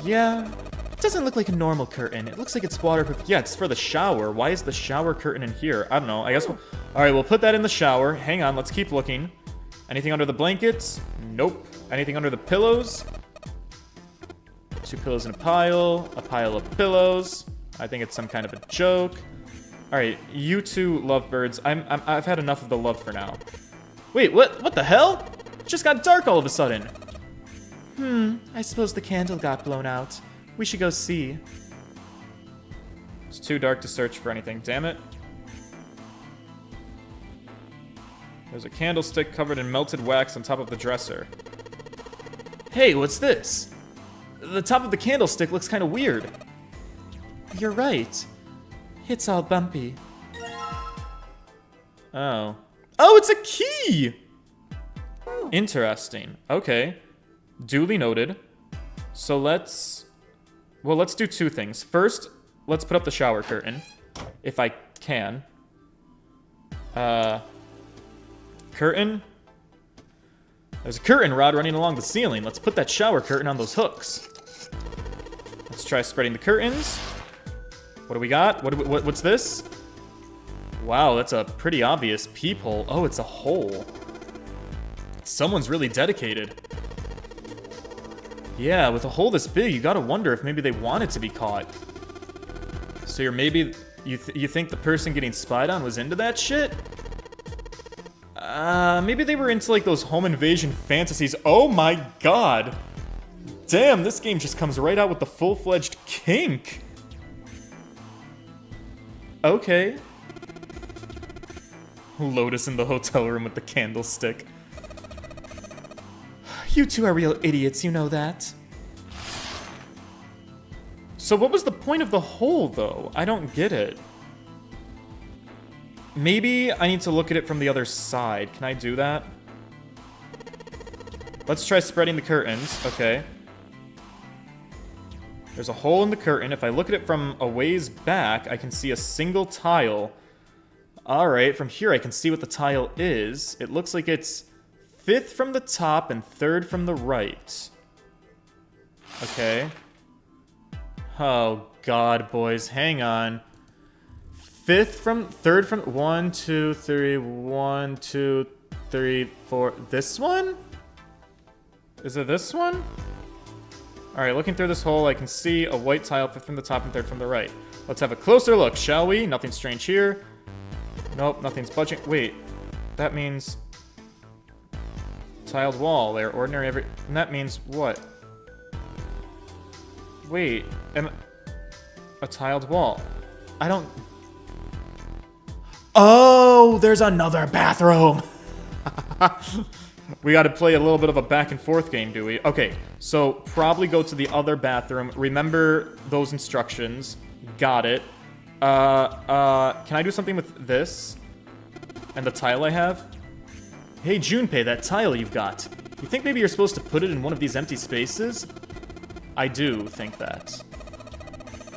Yeah. It doesn't look like a normal curtain. It looks like it's waterproof. Yeah, it's for the shower. Why is the shower curtain in here? I don't know. I guess we'll... Alright, we'll put that in the shower. Hang on, let's keep looking. Anything under the blankets? Nope. Anything under the pillows? 2 pillows in a pile of pillows. I think it's some kind of a joke. Alright, you two lovebirds. I've had enough of the love for now. Wait, what the hell? It just got dark all of a sudden. I suppose the candle got blown out. We should go see. It's too dark to search for anything, damn it. There's a candlestick covered in melted wax on top of the dresser. Hey, what's this? The top of the candlestick looks kind of weird. You're right. It's all bumpy. Oh. Oh, it's a key! Interesting. Okay. Duly noted. So let's do 2 things. First, let's put up the shower curtain. If I can. Curtain? There's a curtain rod running along the ceiling. Let's put that shower curtain on those hooks. Let's try spreading the curtains. What do we got? What's this? Wow, that's a pretty obvious peephole. Oh, it's a hole. Someone's really dedicated. Yeah, with a hole this big, you gotta wonder if maybe they want it to be caught. So you think the person getting spied on was into that shit? Maybe they were into like those home invasion fantasies. Oh my god! Damn, this game just comes right out with the full-fledged kink. Okay. Lotus in the hotel room with the candlestick. You two are real idiots, you know that. So what was the point of the hole, though? I don't get it. Maybe I need to look at it from the other side. Can I do that? Let's try spreading the curtains. Okay. There's a hole in the curtain. If I look at it from a ways back, I can see a single tile. Alright, from here I can see what the tile is. It looks like it's 5th from the top and 3rd from the right. Okay. Oh god, boys, hang on. 3rd from 1, 2, 3, 1, 2, 3, 4. This one? Is it this one? Alright, looking through this hole, I can see a white tile, 5th from the top and 3rd from the right. Let's have a closer look, shall we? Nothing strange here. Nope, nothing's budging. Wait, that means tiled wall. They're ordinary and that means what? Wait, a tiled wall. I don't... Oh, there's another bathroom. We got to play a little bit of a back and forth game, do we? Okay, so probably go to the other bathroom. Remember those instructions. Got it. Can I do something with this? And the tile I have? Hey, Junpei, that tile you've got. You think maybe you're supposed to put it in one of these empty spaces? I do think that.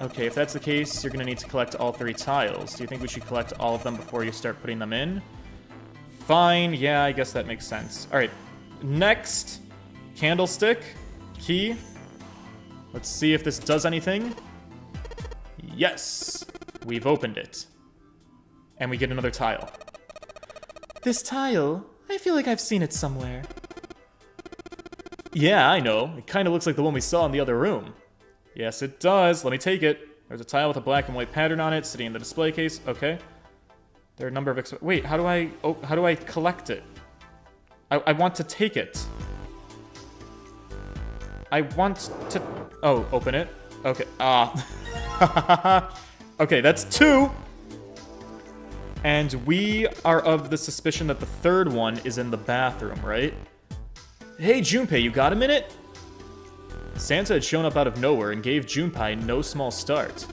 Okay, if that's the case, you're gonna need to collect all 3 tiles. Do you think we should collect all of them before you start putting them in? Fine, yeah, I guess that makes sense. Alright, next, candlestick, key. Let's see if this does anything. Yes, we've opened it. And we get another tile. This tile, I feel like I've seen it somewhere. Yeah, I know. It kind of looks like the one we saw in the other room. Yes, it does. Let me take it. There's a tile with a black and white pattern on it, sitting in the display case. Okay. There are a number of... Wait, how do I collect it? I want to take it. I want to... Oh, open it. Okay. Okay, that's 2. And we are of the suspicion that the 3rd one is in the bathroom, right? Hey, Junpei, you got a minute? Santa had shown up out of nowhere and gave Junpei no small start.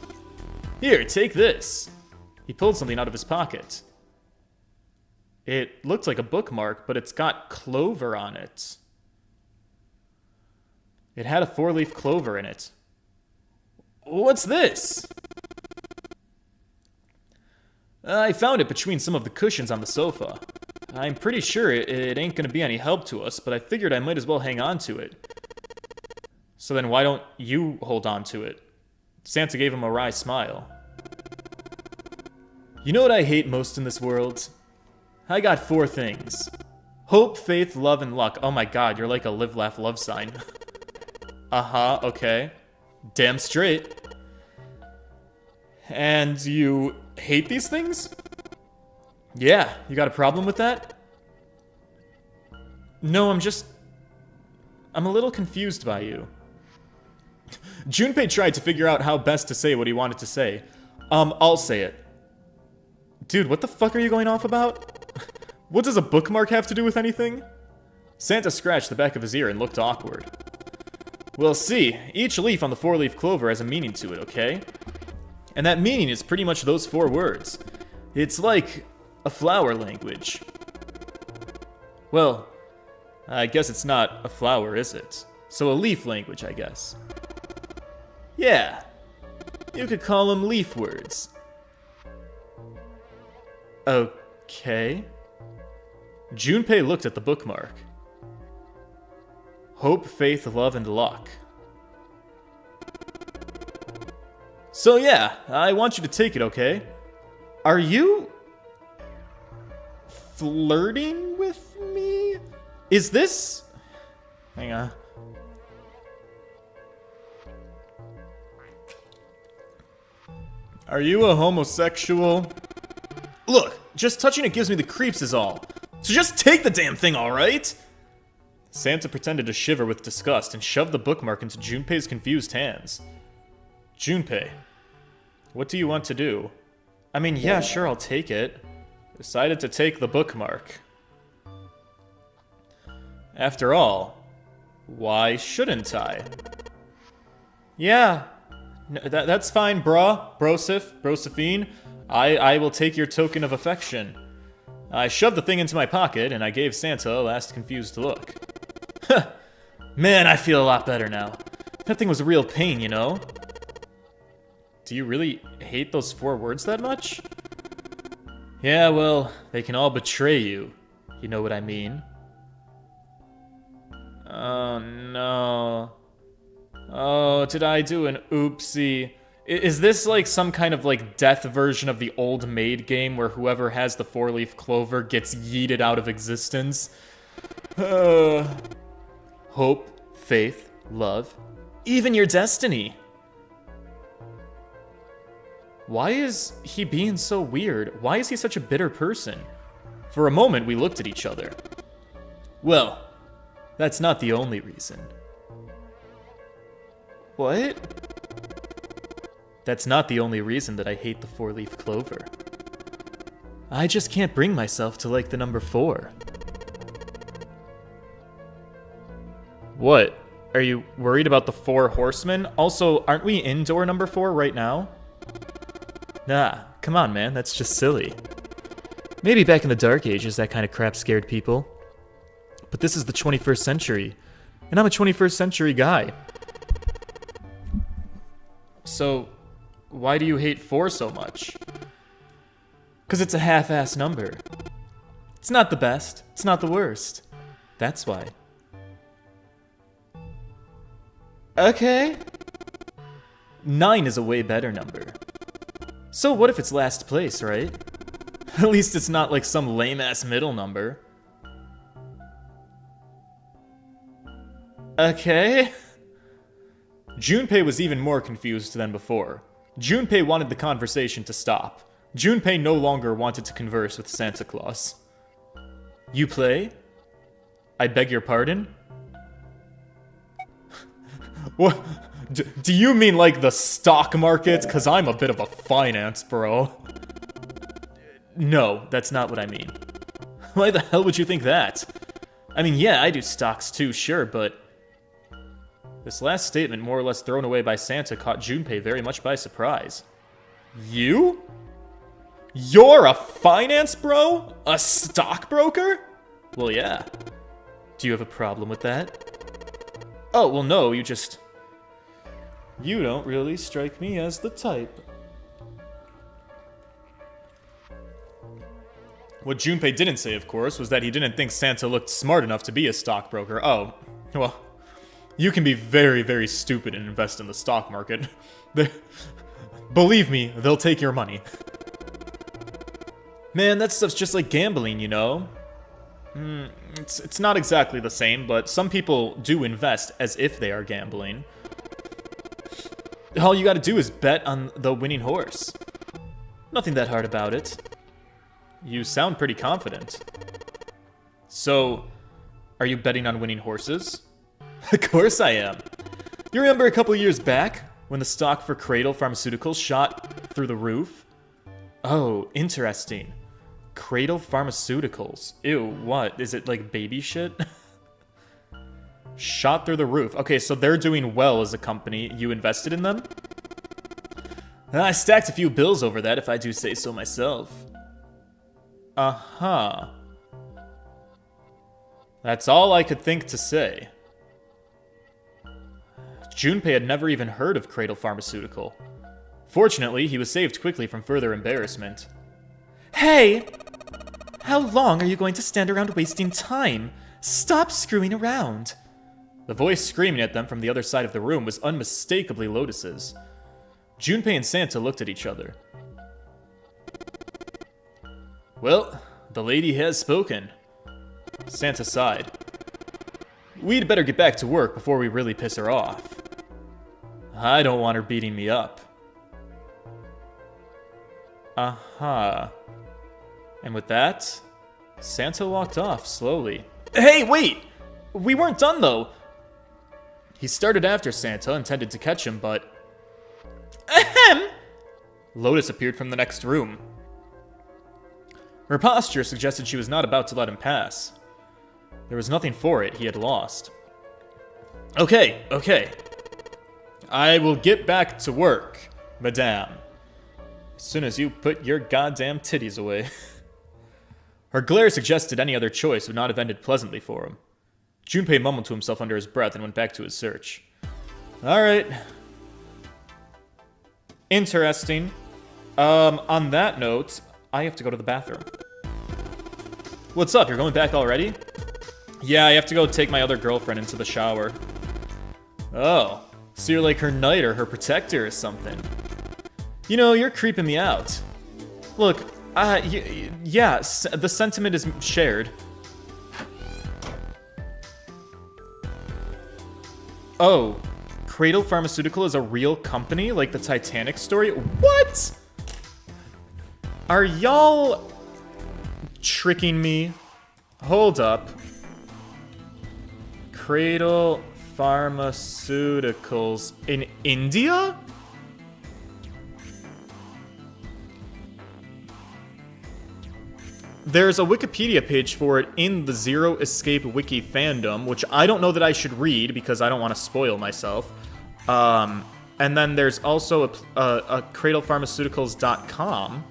Here, take this. He pulled something out of his pocket. It looked like a bookmark, but it's got clover on it. It had a 4-leaf clover in it. What's this? I found it between some of the cushions on the sofa. I'm pretty sure it ain't gonna be any help to us, but I figured I might as well hang on to it. So then why don't you hold on to it? Santa gave him a wry smile. You know what I hate most in this world? I got 4 things. Hope, faith, love, and luck. Oh my god, you're like a live, laugh, love sign. Uh-huh, okay. Damn straight. And you hate these things? Yeah, you got a problem with that? No, I'm a little confused by you. Junpei tried to figure out how best to say what he wanted to say. I'll say it. Dude, what the fuck are you going off about? What does a bookmark have to do with anything? Santa scratched the back of his ear and looked awkward. Well, see, each leaf on the 4-leaf clover has a meaning to it, okay? And that meaning is pretty much those 4 words. It's like a flower language. Well, I guess it's not a flower, is it? So a leaf language, I guess. Yeah, you could call them leaf words. Okay. Junpei looked at the bookmark. Hope, faith, love, and luck. So yeah, I want you to take it, okay? Are you flirting with me? Is this... Hang on. Are you a homosexual? Look, just touching it gives me the creeps is all. So just take the damn thing, alright? Santa pretended to shiver with disgust and shoved the bookmark into Junpei's confused hands. Junpei, what do you want to do? I mean, yeah, sure, I'll take it. Decided to take the bookmark. After all, why shouldn't I? Yeah, that's fine, Brosephine. I will take your token of affection. I shoved the thing into my pocket, and I gave Santa a last confused look. Huh. Man, I feel a lot better now. That thing was a real pain, you know? Do you really hate those 4 words that much? Yeah, well, they can all betray you. You know what I mean? Oh, no. Oh, did I do an oopsie? Is this like some kind of like death version of the old maid game where whoever has the 4-leaf clover gets yeeted out of existence? Hope, faith, love, even your destiny. Why is he being so weird? Why is he such a bitter person? For a moment, we looked at each other. Well, that's not the only reason. What? That's not the only reason that I hate the 4-leaf clover. I just can't bring myself to like the number 4. What? Are you worried about the 4 horsemen? Also, aren't we in door number 4 right now? Nah, come on, man, that's just silly. Maybe back in the Dark Ages that kind of crap scared people. But this is the 21st century, and I'm a 21st century guy. So, why do you hate 4 so much? 'Cause it's a half-ass number. It's not the best, it's not the worst. That's why. Okay. 9 is a way better number. So what if it's last place, right? At least it's not like some lame-ass middle number. Okay. Junpei was even more confused than before. Junpei wanted the conversation to stop. Junpei no longer wanted to converse with Santa Claus. You play? I beg your pardon? What? Do you mean like the stock market? 'Cause I'm a bit of a finance bro. No, that's not what I mean. Why the hell would you think that? I mean, yeah, I do stocks too, sure, but... This last statement, more or less thrown away by Santa, caught Junpei very much by surprise. You? You're a finance bro? A stockbroker? Well, yeah. Do you have a problem with that? Oh, well, no, you don't really strike me as the type. What Junpei didn't say, of course, was that he didn't think Santa looked smart enough to be a stockbroker. Oh, well, you can be very, very stupid and invest in the stock market. Believe me, they'll take your money. Man, that stuff's just like gambling, you know? It's not exactly the same, but some people do invest as if they are gambling. All you gotta do is bet on the winning horse. Nothing that hard about it. You sound pretty confident. So, are you betting on winning horses? Of course I am. You remember a couple years back when the stock for Cradle Pharmaceuticals shot through the roof? Oh, interesting. Cradle Pharmaceuticals. Ew, what? Is it like baby shit? Shot through the roof. Okay, so they're doing well as a company. You invested in them? I stacked a few bills over that, if I do say so myself. Uh-huh. That's all I could think to say. Junpei had never even heard of Cradle Pharmaceutical. Fortunately, he was saved quickly from further embarrassment. Hey! How long are you going to stand around wasting time? Stop screwing around. The voice screaming at them from the other side of the room was unmistakably Lotus's. Junpei and Santa looked at each other. Well, the lady has spoken. Santa sighed. We'd better get back to work before we really piss her off. I don't want her beating me up. Uh-huh. And with that, Santa walked off slowly. Hey, wait! We weren't done, though! He started after Santa, intended to catch him, but... Ahem! Lotus appeared from the next room. Her posture suggested she was not about to let him pass. There was nothing for it, he had lost. Okay. I will get back to work, madame. As soon as you put your goddamn titties away. Her glare suggested any other choice would not have ended pleasantly for him. Junpei mumbled to himself under his breath and went back to his search. Alright. Interesting. On that note, I have to go to the bathroom. What's up? You're going back already? Yeah, I have to go take my other girlfriend into the shower. Oh, so you're like her knight or her protector or something. You know, you're creeping me out. Look, yeah, the sentiment is shared. Oh, Cradle Pharmaceutical is a real company, like the Titanic story? What? Are y'all tricking me? Hold up. Cradle Pharmaceuticals in India? There's a Wikipedia page for it in the Zero Escape Wiki fandom, which I don't know that I should read because I don't want to spoil myself. And then there's also a cradlepharmaceuticals.com.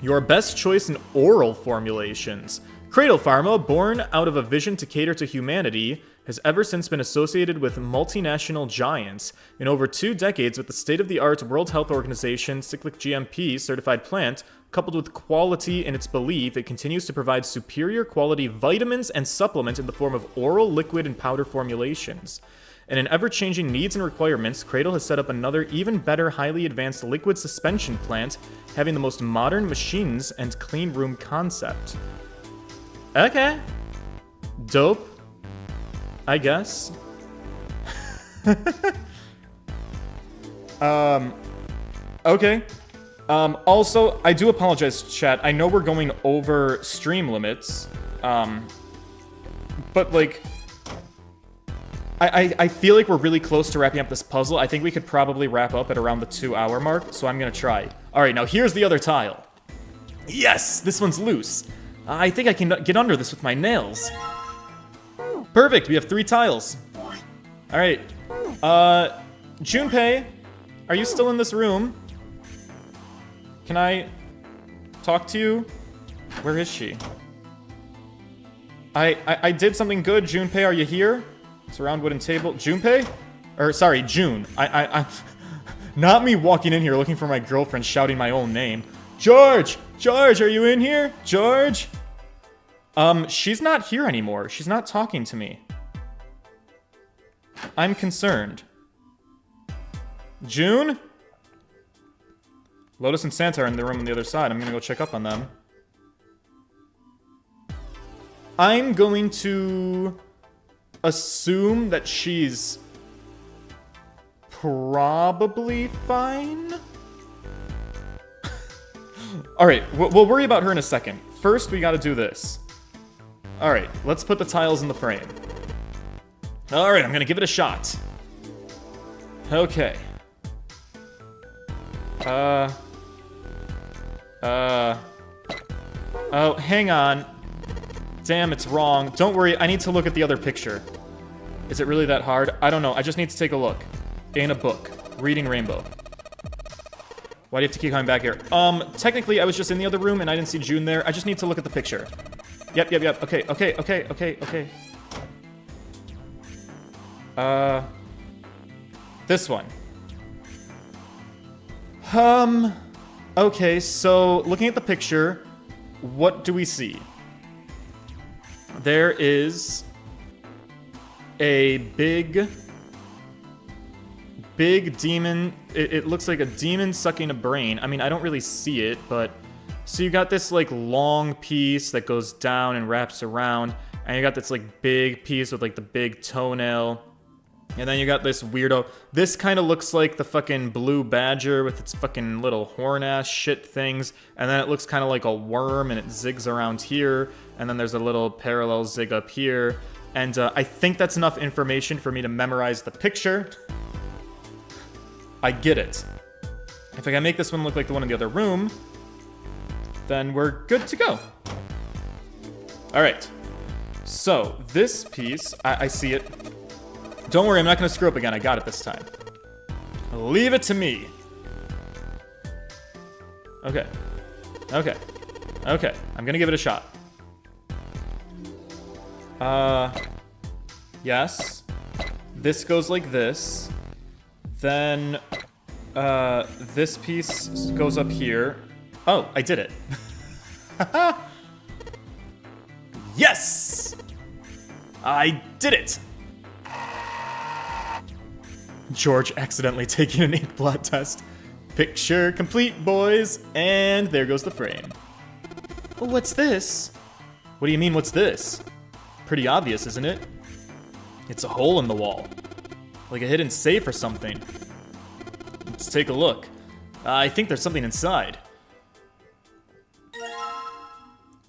Your best choice in oral formulations. Cradle Pharma, born out of a vision to cater to humanity, has ever since been associated with multinational giants. In over 2 decades, with the state-of-the-art World Health Organization cyclic GMP certified plant, coupled with quality in its belief, it continues to provide superior quality vitamins and supplement in the form of oral, liquid, and powder formulations. In an ever-changing needs and requirements, Cradle has set up another even better highly advanced liquid suspension plant, having the most modern machines and clean room concept. Okay. Dope. I guess. Okay. Also, I do apologize, chat. I know we're going over stream limits. But, like... I feel like we're really close to wrapping up this puzzle. I think we could probably wrap up at around the 2-hour mark, so I'm gonna try. Alright, now here's the other tile. Yes! This one's loose. I think I can get under this with my nails. Perfect, we have 3 tiles. Alright. Junpei, are you still in this room? Can I talk to you? Where is she? I did something good. Junpei, are you here? It's a round wooden table. Junpei? Or, sorry, June. Not me walking in here looking for my girlfriend shouting my own name. George! George, are you in here? George? She's not here anymore. She's not talking to me. I'm concerned. June? Lotus and Santa are in the room on the other side. I'm gonna go check up on them. I'm going to assume that she's probably fine. Alright, we'll worry about her in a second. First, we gotta do this. Alright, let's put the tiles in the frame. Alright, I'm gonna give it a shot. Okay. Oh, hang on. Damn, it's wrong. Don't worry, I need to look at the other picture. Is it really that hard? I don't know, I just need to take a look. In a book. Reading Rainbow. Why do you have to keep coming back here? Technically, I was just in the other room and I didn't see June there. I just need to look at the picture. Yep. Okay. This one. Okay, so looking at the picture, what do we see? There is a big demon. It looks like a demon sucking a brain. I mean, I don't really see it, but... So you got this, like, long piece that goes down and wraps around, and you got this, like, big piece with, like, the big toenail. And then you got this weirdo. This kind of looks like the fucking blue badger with its fucking little horn-ass shit things. And then it looks kind of like a worm, and it zigs around here. And then there's a little parallel zig up here. And I think that's enough information for me to memorize the picture. I get it. If I can make this one look like the one in the other room, then we're good to go. Alright. So, this piece, I see it. Don't worry, I'm not going to screw up again. I got it this time. Leave it to me. Okay. I'm going to give it a shot. Yes. This goes like this. Then, this piece goes up here. Oh, I did it. Yes! I did it! George accidentally taking an ink blot test. Picture complete, boys. And there goes the frame. What's this? What do you mean, what's this? Pretty obvious, isn't it? It's a hole in the wall. Like a hidden safe or something. Let's take a look. I think there's something inside.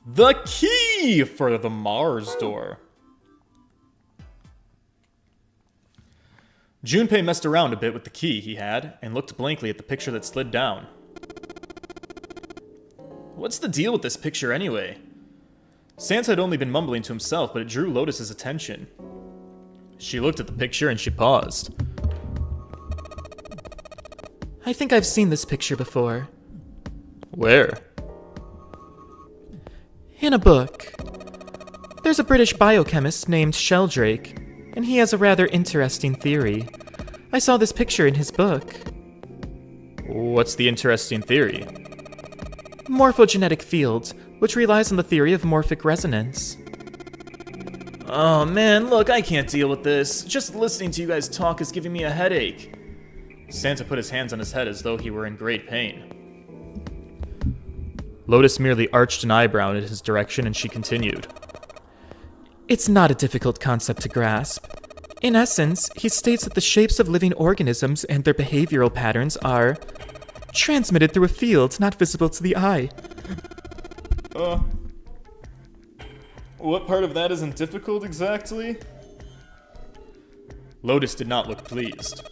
The key for the Mars door. Junpei messed around a bit with the key he had and looked blankly at the picture that slid down. What's the deal with this picture anyway? Santa had only been mumbling to himself, but it drew Lotus's attention. She looked at the picture and she paused. I think I've seen this picture before. Where? In a book. There's a British biochemist named Sheldrake, and he has a rather interesting theory. I saw this picture in his book. What's the interesting theory? Morphogenetic field, which relies on the theory of morphic resonance. Oh man, look, I can't deal with this. Just listening to you guys talk is giving me a headache. Santa put his hands on his head as though he were in great pain. Lotus merely arched an eyebrow in his direction and she continued. It's not a difficult concept to grasp. In essence, he states that the shapes of living organisms and their behavioral patterns are transmitted through a field not visible to the eye. What part of that isn't difficult exactly? Lotus did not look pleased.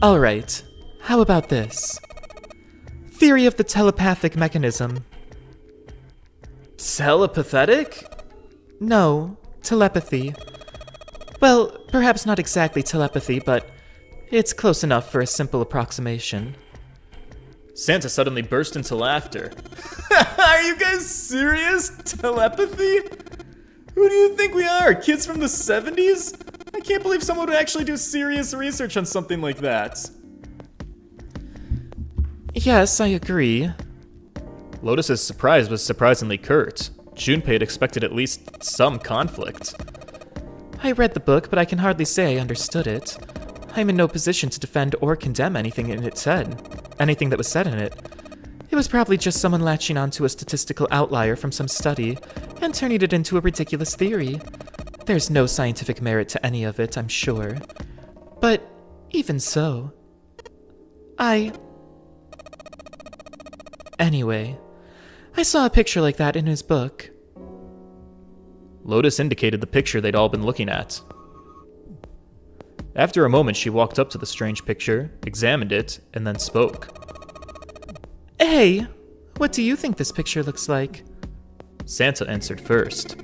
Alright, how about this? Theory of the telepathic mechanism. Telepathetic? No, telepathy. Well, perhaps not exactly telepathy, but it's close enough for a simple approximation. Santa suddenly burst into laughter. Are you guys serious? Telepathy? Who do you think we are? Kids from the 70s? I can't believe someone would actually do serious research on something like that. Yes, I agree. Lotus's surprise was surprisingly curt. Junpei had expected at least some conflict. I read the book, but I can hardly say I understood it. I'm in no position to defend or condemn anything that was said in it. It was probably just someone latching onto a statistical outlier from some study and turning it into a ridiculous theory. There's no scientific merit to any of it, I'm sure. But even so, Anyway, I saw a picture like that in his book. Lotus indicated the picture they'd all been looking at. After a moment, she walked up to the strange picture, examined it, and then spoke. Hey, what do you think this picture looks like? Santa answered first.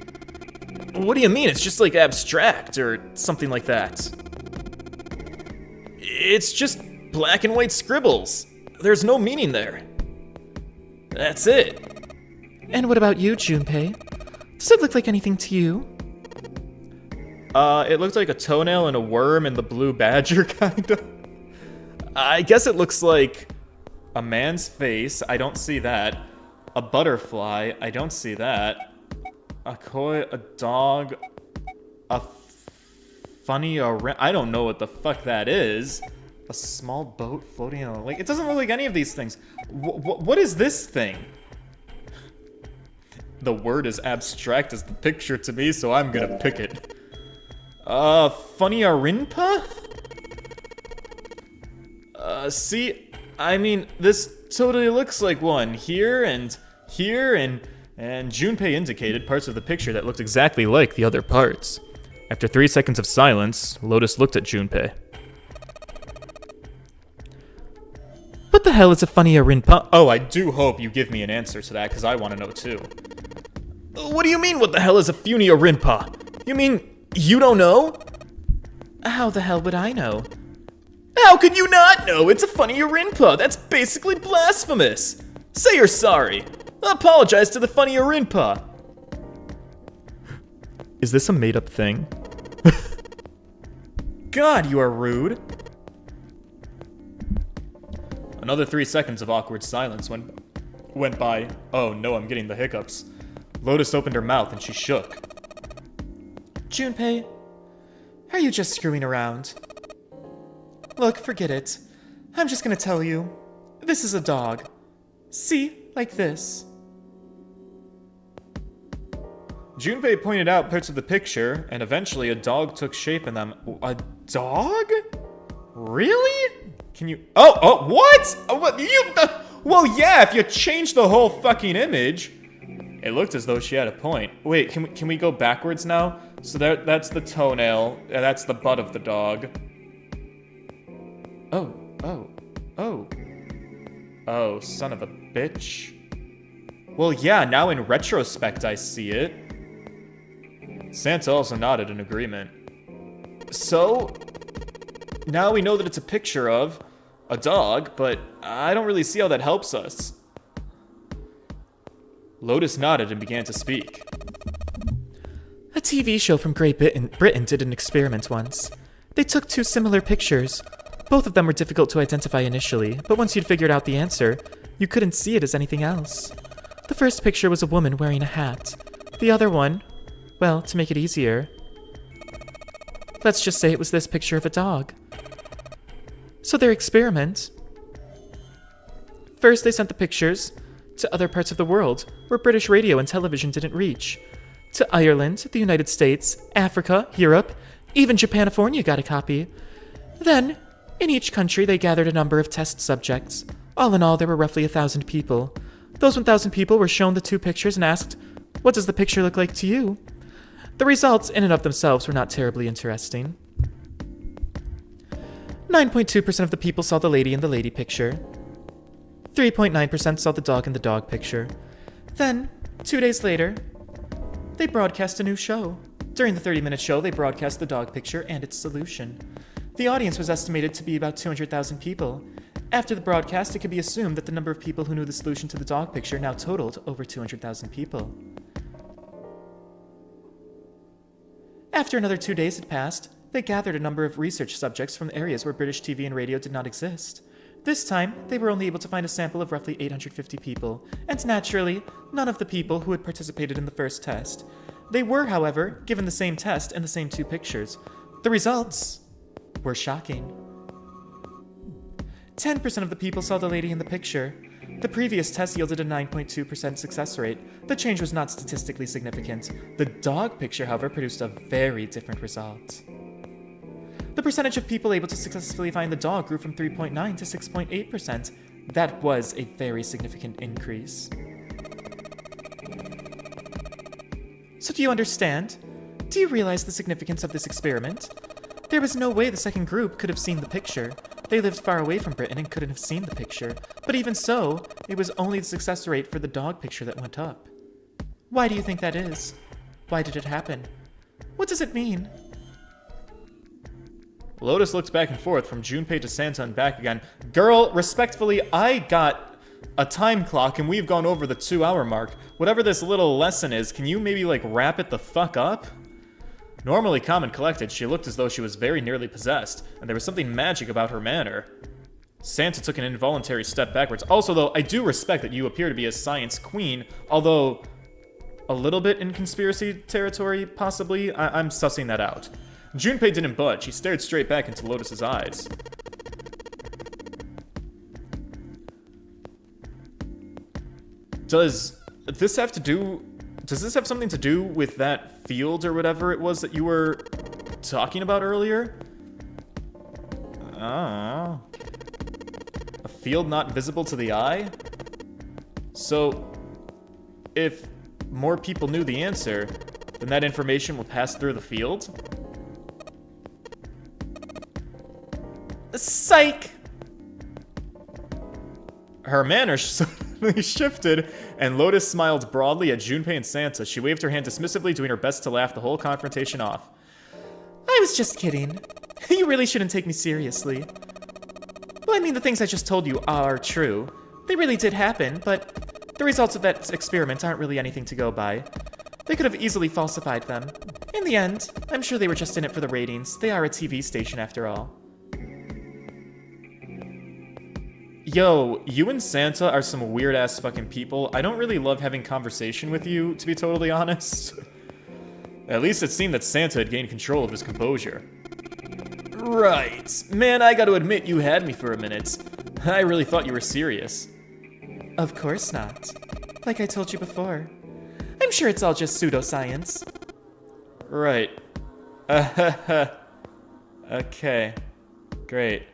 What do you mean? It's just like abstract or something like that. It's just black and white scribbles. There's no meaning there. That's it. And what about you, Junpei? Does it look like anything to you? It looked like a toenail and a worm and the blue badger, kinda. I guess it looks like a man's face. I don't see that. A butterfly. I don't see that. A koi, a dog, a funny, I don't know what the fuck that is. A small boat floating on a lake. It doesn't look like any of these things. What is this thing? The word is abstract as the picture to me, so I'm gonna pick it. Funny Arinpa? See, I mean, this totally looks like one. Here, and Junpei indicated parts of the picture that looked exactly like the other parts. After 3 seconds of silence, Lotus looked at Junpei. What the hell is a funny Arinpa? Oh, I do hope you give me an answer to that, because I want to know too. What do you mean, what the hell is a funny Arinpa? You mean, you don't know? How the hell would I know? How could you not know? It's a funny Arinpa. That's basically blasphemous. Say you're sorry. Apologize to the funny Arinpa. Is this a made-up thing? God, you are rude. Another 3 seconds of awkward silence went by. Oh no, I'm getting the hiccups. Lotus opened her mouth and she shook. Junpei, are you just screwing around? Look, forget it. I'm just gonna tell you. This is a dog. See? Like this. Junpei pointed out parts of the picture, and eventually a dog took shape in them. A dog? Really? Can you... Oh, what? Well, yeah, if you change the whole fucking image. It looked as though she had a point. Wait, can we go backwards now? So that's the toenail, and that's the butt of the dog. Oh, son of a bitch. Well, yeah, now in retrospect I see it. Santa also nodded in agreement. So, now we know that it's a picture of a dog, but I don't really see how that helps us. Lotus nodded and began to speak. A TV show from Great Britain did an experiment once. They took two similar pictures. Both of them were difficult to identify initially, but once you'd figured out the answer, you couldn't see it as anything else. The first picture was a woman wearing a hat. The other one, well, to make it easier, let's just say it was this picture of a dog. So their experiment... First, they sent the pictures to other parts of the world where British radio and television didn't reach. To Ireland, the United States, Africa, Europe, even Japanifornia got a copy. Then, in each country, they gathered a number of test subjects. All in all, there were roughly 1,000 people. Those 1,000 people were shown the two pictures and asked, "What does the picture look like to you?" The results, in and of themselves, were not terribly interesting. 9.2% of the people saw the lady in the lady picture. 3.9% saw the dog in the dog picture. Then, 2 days later, they broadcast a new show. During the 30-minute show, they broadcast the dog picture and its solution. The audience was estimated to be about 200,000 people. After the broadcast, it could be assumed that the number of people who knew the solution to the dog picture now totaled over 200,000 people. After another 2 days had passed, they gathered a number of research subjects from areas where British TV and radio did not exist. This time, they were only able to find a sample of roughly 850 people, and naturally, none of the people who had participated in the first test. They were, however, given the same test and the same 2 pictures. The results were shocking. 10% of the people saw the lady in the picture. The previous test yielded a 9.2% success rate. The change was not statistically significant. The dog picture, however, produced a very different result. The percentage of people able to successfully find the dog grew from 3.9 to 6.8%. That was a very significant increase. So do you understand? Do you realize the significance of this experiment? There was no way the second group could have seen the picture. They lived far away from Britain and couldn't have seen the picture. But even so, it was only the success rate for the dog picture that went up. Why do you think that is? Why did it happen? What does it mean? Lotus looks back and forth from Junpei to Santa and back again. Girl, respectfully, I got a time clock and we've gone over the 2-hour mark. Whatever this little lesson is, can you maybe like wrap it the fuck up? Normally calm and collected, she looked as though she was very nearly possessed, and there was something magic about her manner. Santa took an involuntary step backwards. Also, though, I do respect that you appear to be a science queen, although a little bit in conspiracy territory, possibly. I'm sussing that out. Junpei didn't budge. He stared straight back into Lotus's eyes. Does this have something to do with that field or whatever it was that you were talking about earlier? A field not visible to the eye? So, if more people knew the answer, then that information would pass through the field? Psych! Her manner suddenly shifted, and Lotus smiled broadly at Junpei and Santa. She waved her hand dismissively, doing her best to laugh the whole confrontation off. I was just kidding. You really shouldn't take me seriously. Well, I mean, the things I just told you are true. They really did happen, but the results of that experiment aren't really anything to go by. They could have easily falsified them. In the end, I'm sure they were just in it for the ratings. They are a TV station after all. Yo, you and Santa are some weird-ass fucking people. I don't really love having conversation with you, to be totally honest. At least it seemed that Santa had gained control of his composure. Right. Man, I gotta admit, you had me for a minute. I really thought you were serious. Of course not. Like I told you before. I'm sure it's all just pseudoscience. Right. Okay. Great.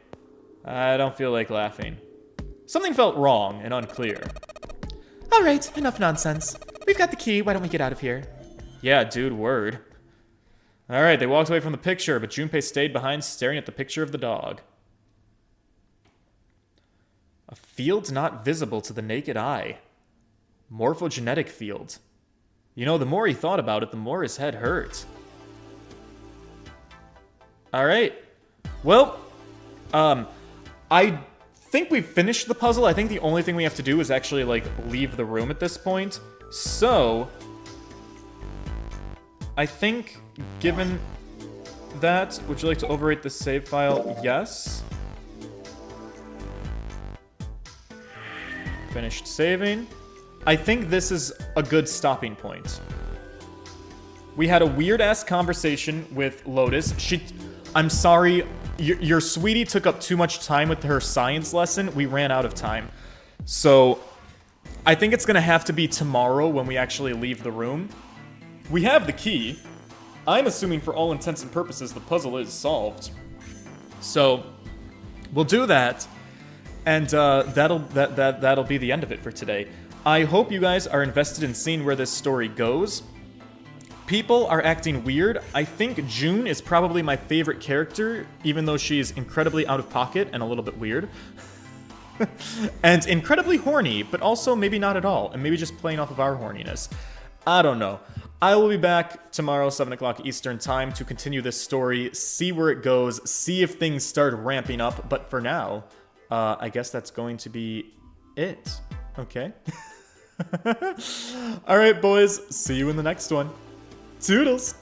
I don't feel like laughing. Something felt wrong and unclear. Alright, enough nonsense. We've got the key, why don't we get out of here? Yeah, dude, word. Alright, they walked away from the picture, but Junpei stayed behind, staring at the picture of the dog. A field not visible to the naked eye. Morphogenetic field. You know, the more he thought about it, the more his head hurt. Alright. Well, I think we've finished the puzzle. I think the only thing we have to do is actually, like, leave the room at this point. So, I think, given that, would you like to overwrite the save file? Yes. Finished saving. I think this is a good stopping point. We had a weird-ass conversation with Lotus. I'm sorry, your sweetie took up too much time with her science lesson. We ran out of time. So, I think it's gonna have to be tomorrow when we actually leave the room. We have the key. I'm assuming for all intents and purposes the puzzle is solved. So, we'll do that, and that'll be the end of it for today. I hope you guys are invested in seeing where this story goes. People are acting weird. I think June is probably my favorite character, even though she's incredibly out of pocket and a little bit weird. And incredibly horny, but also maybe not at all, and maybe just playing off of our horniness. I don't know. I will be back tomorrow, 7 o'clock Eastern Time, to continue this story, see where it goes, see if things start ramping up, but for now, I guess that's going to be it. Okay? Alright, boys. See you in the next one. Toodles!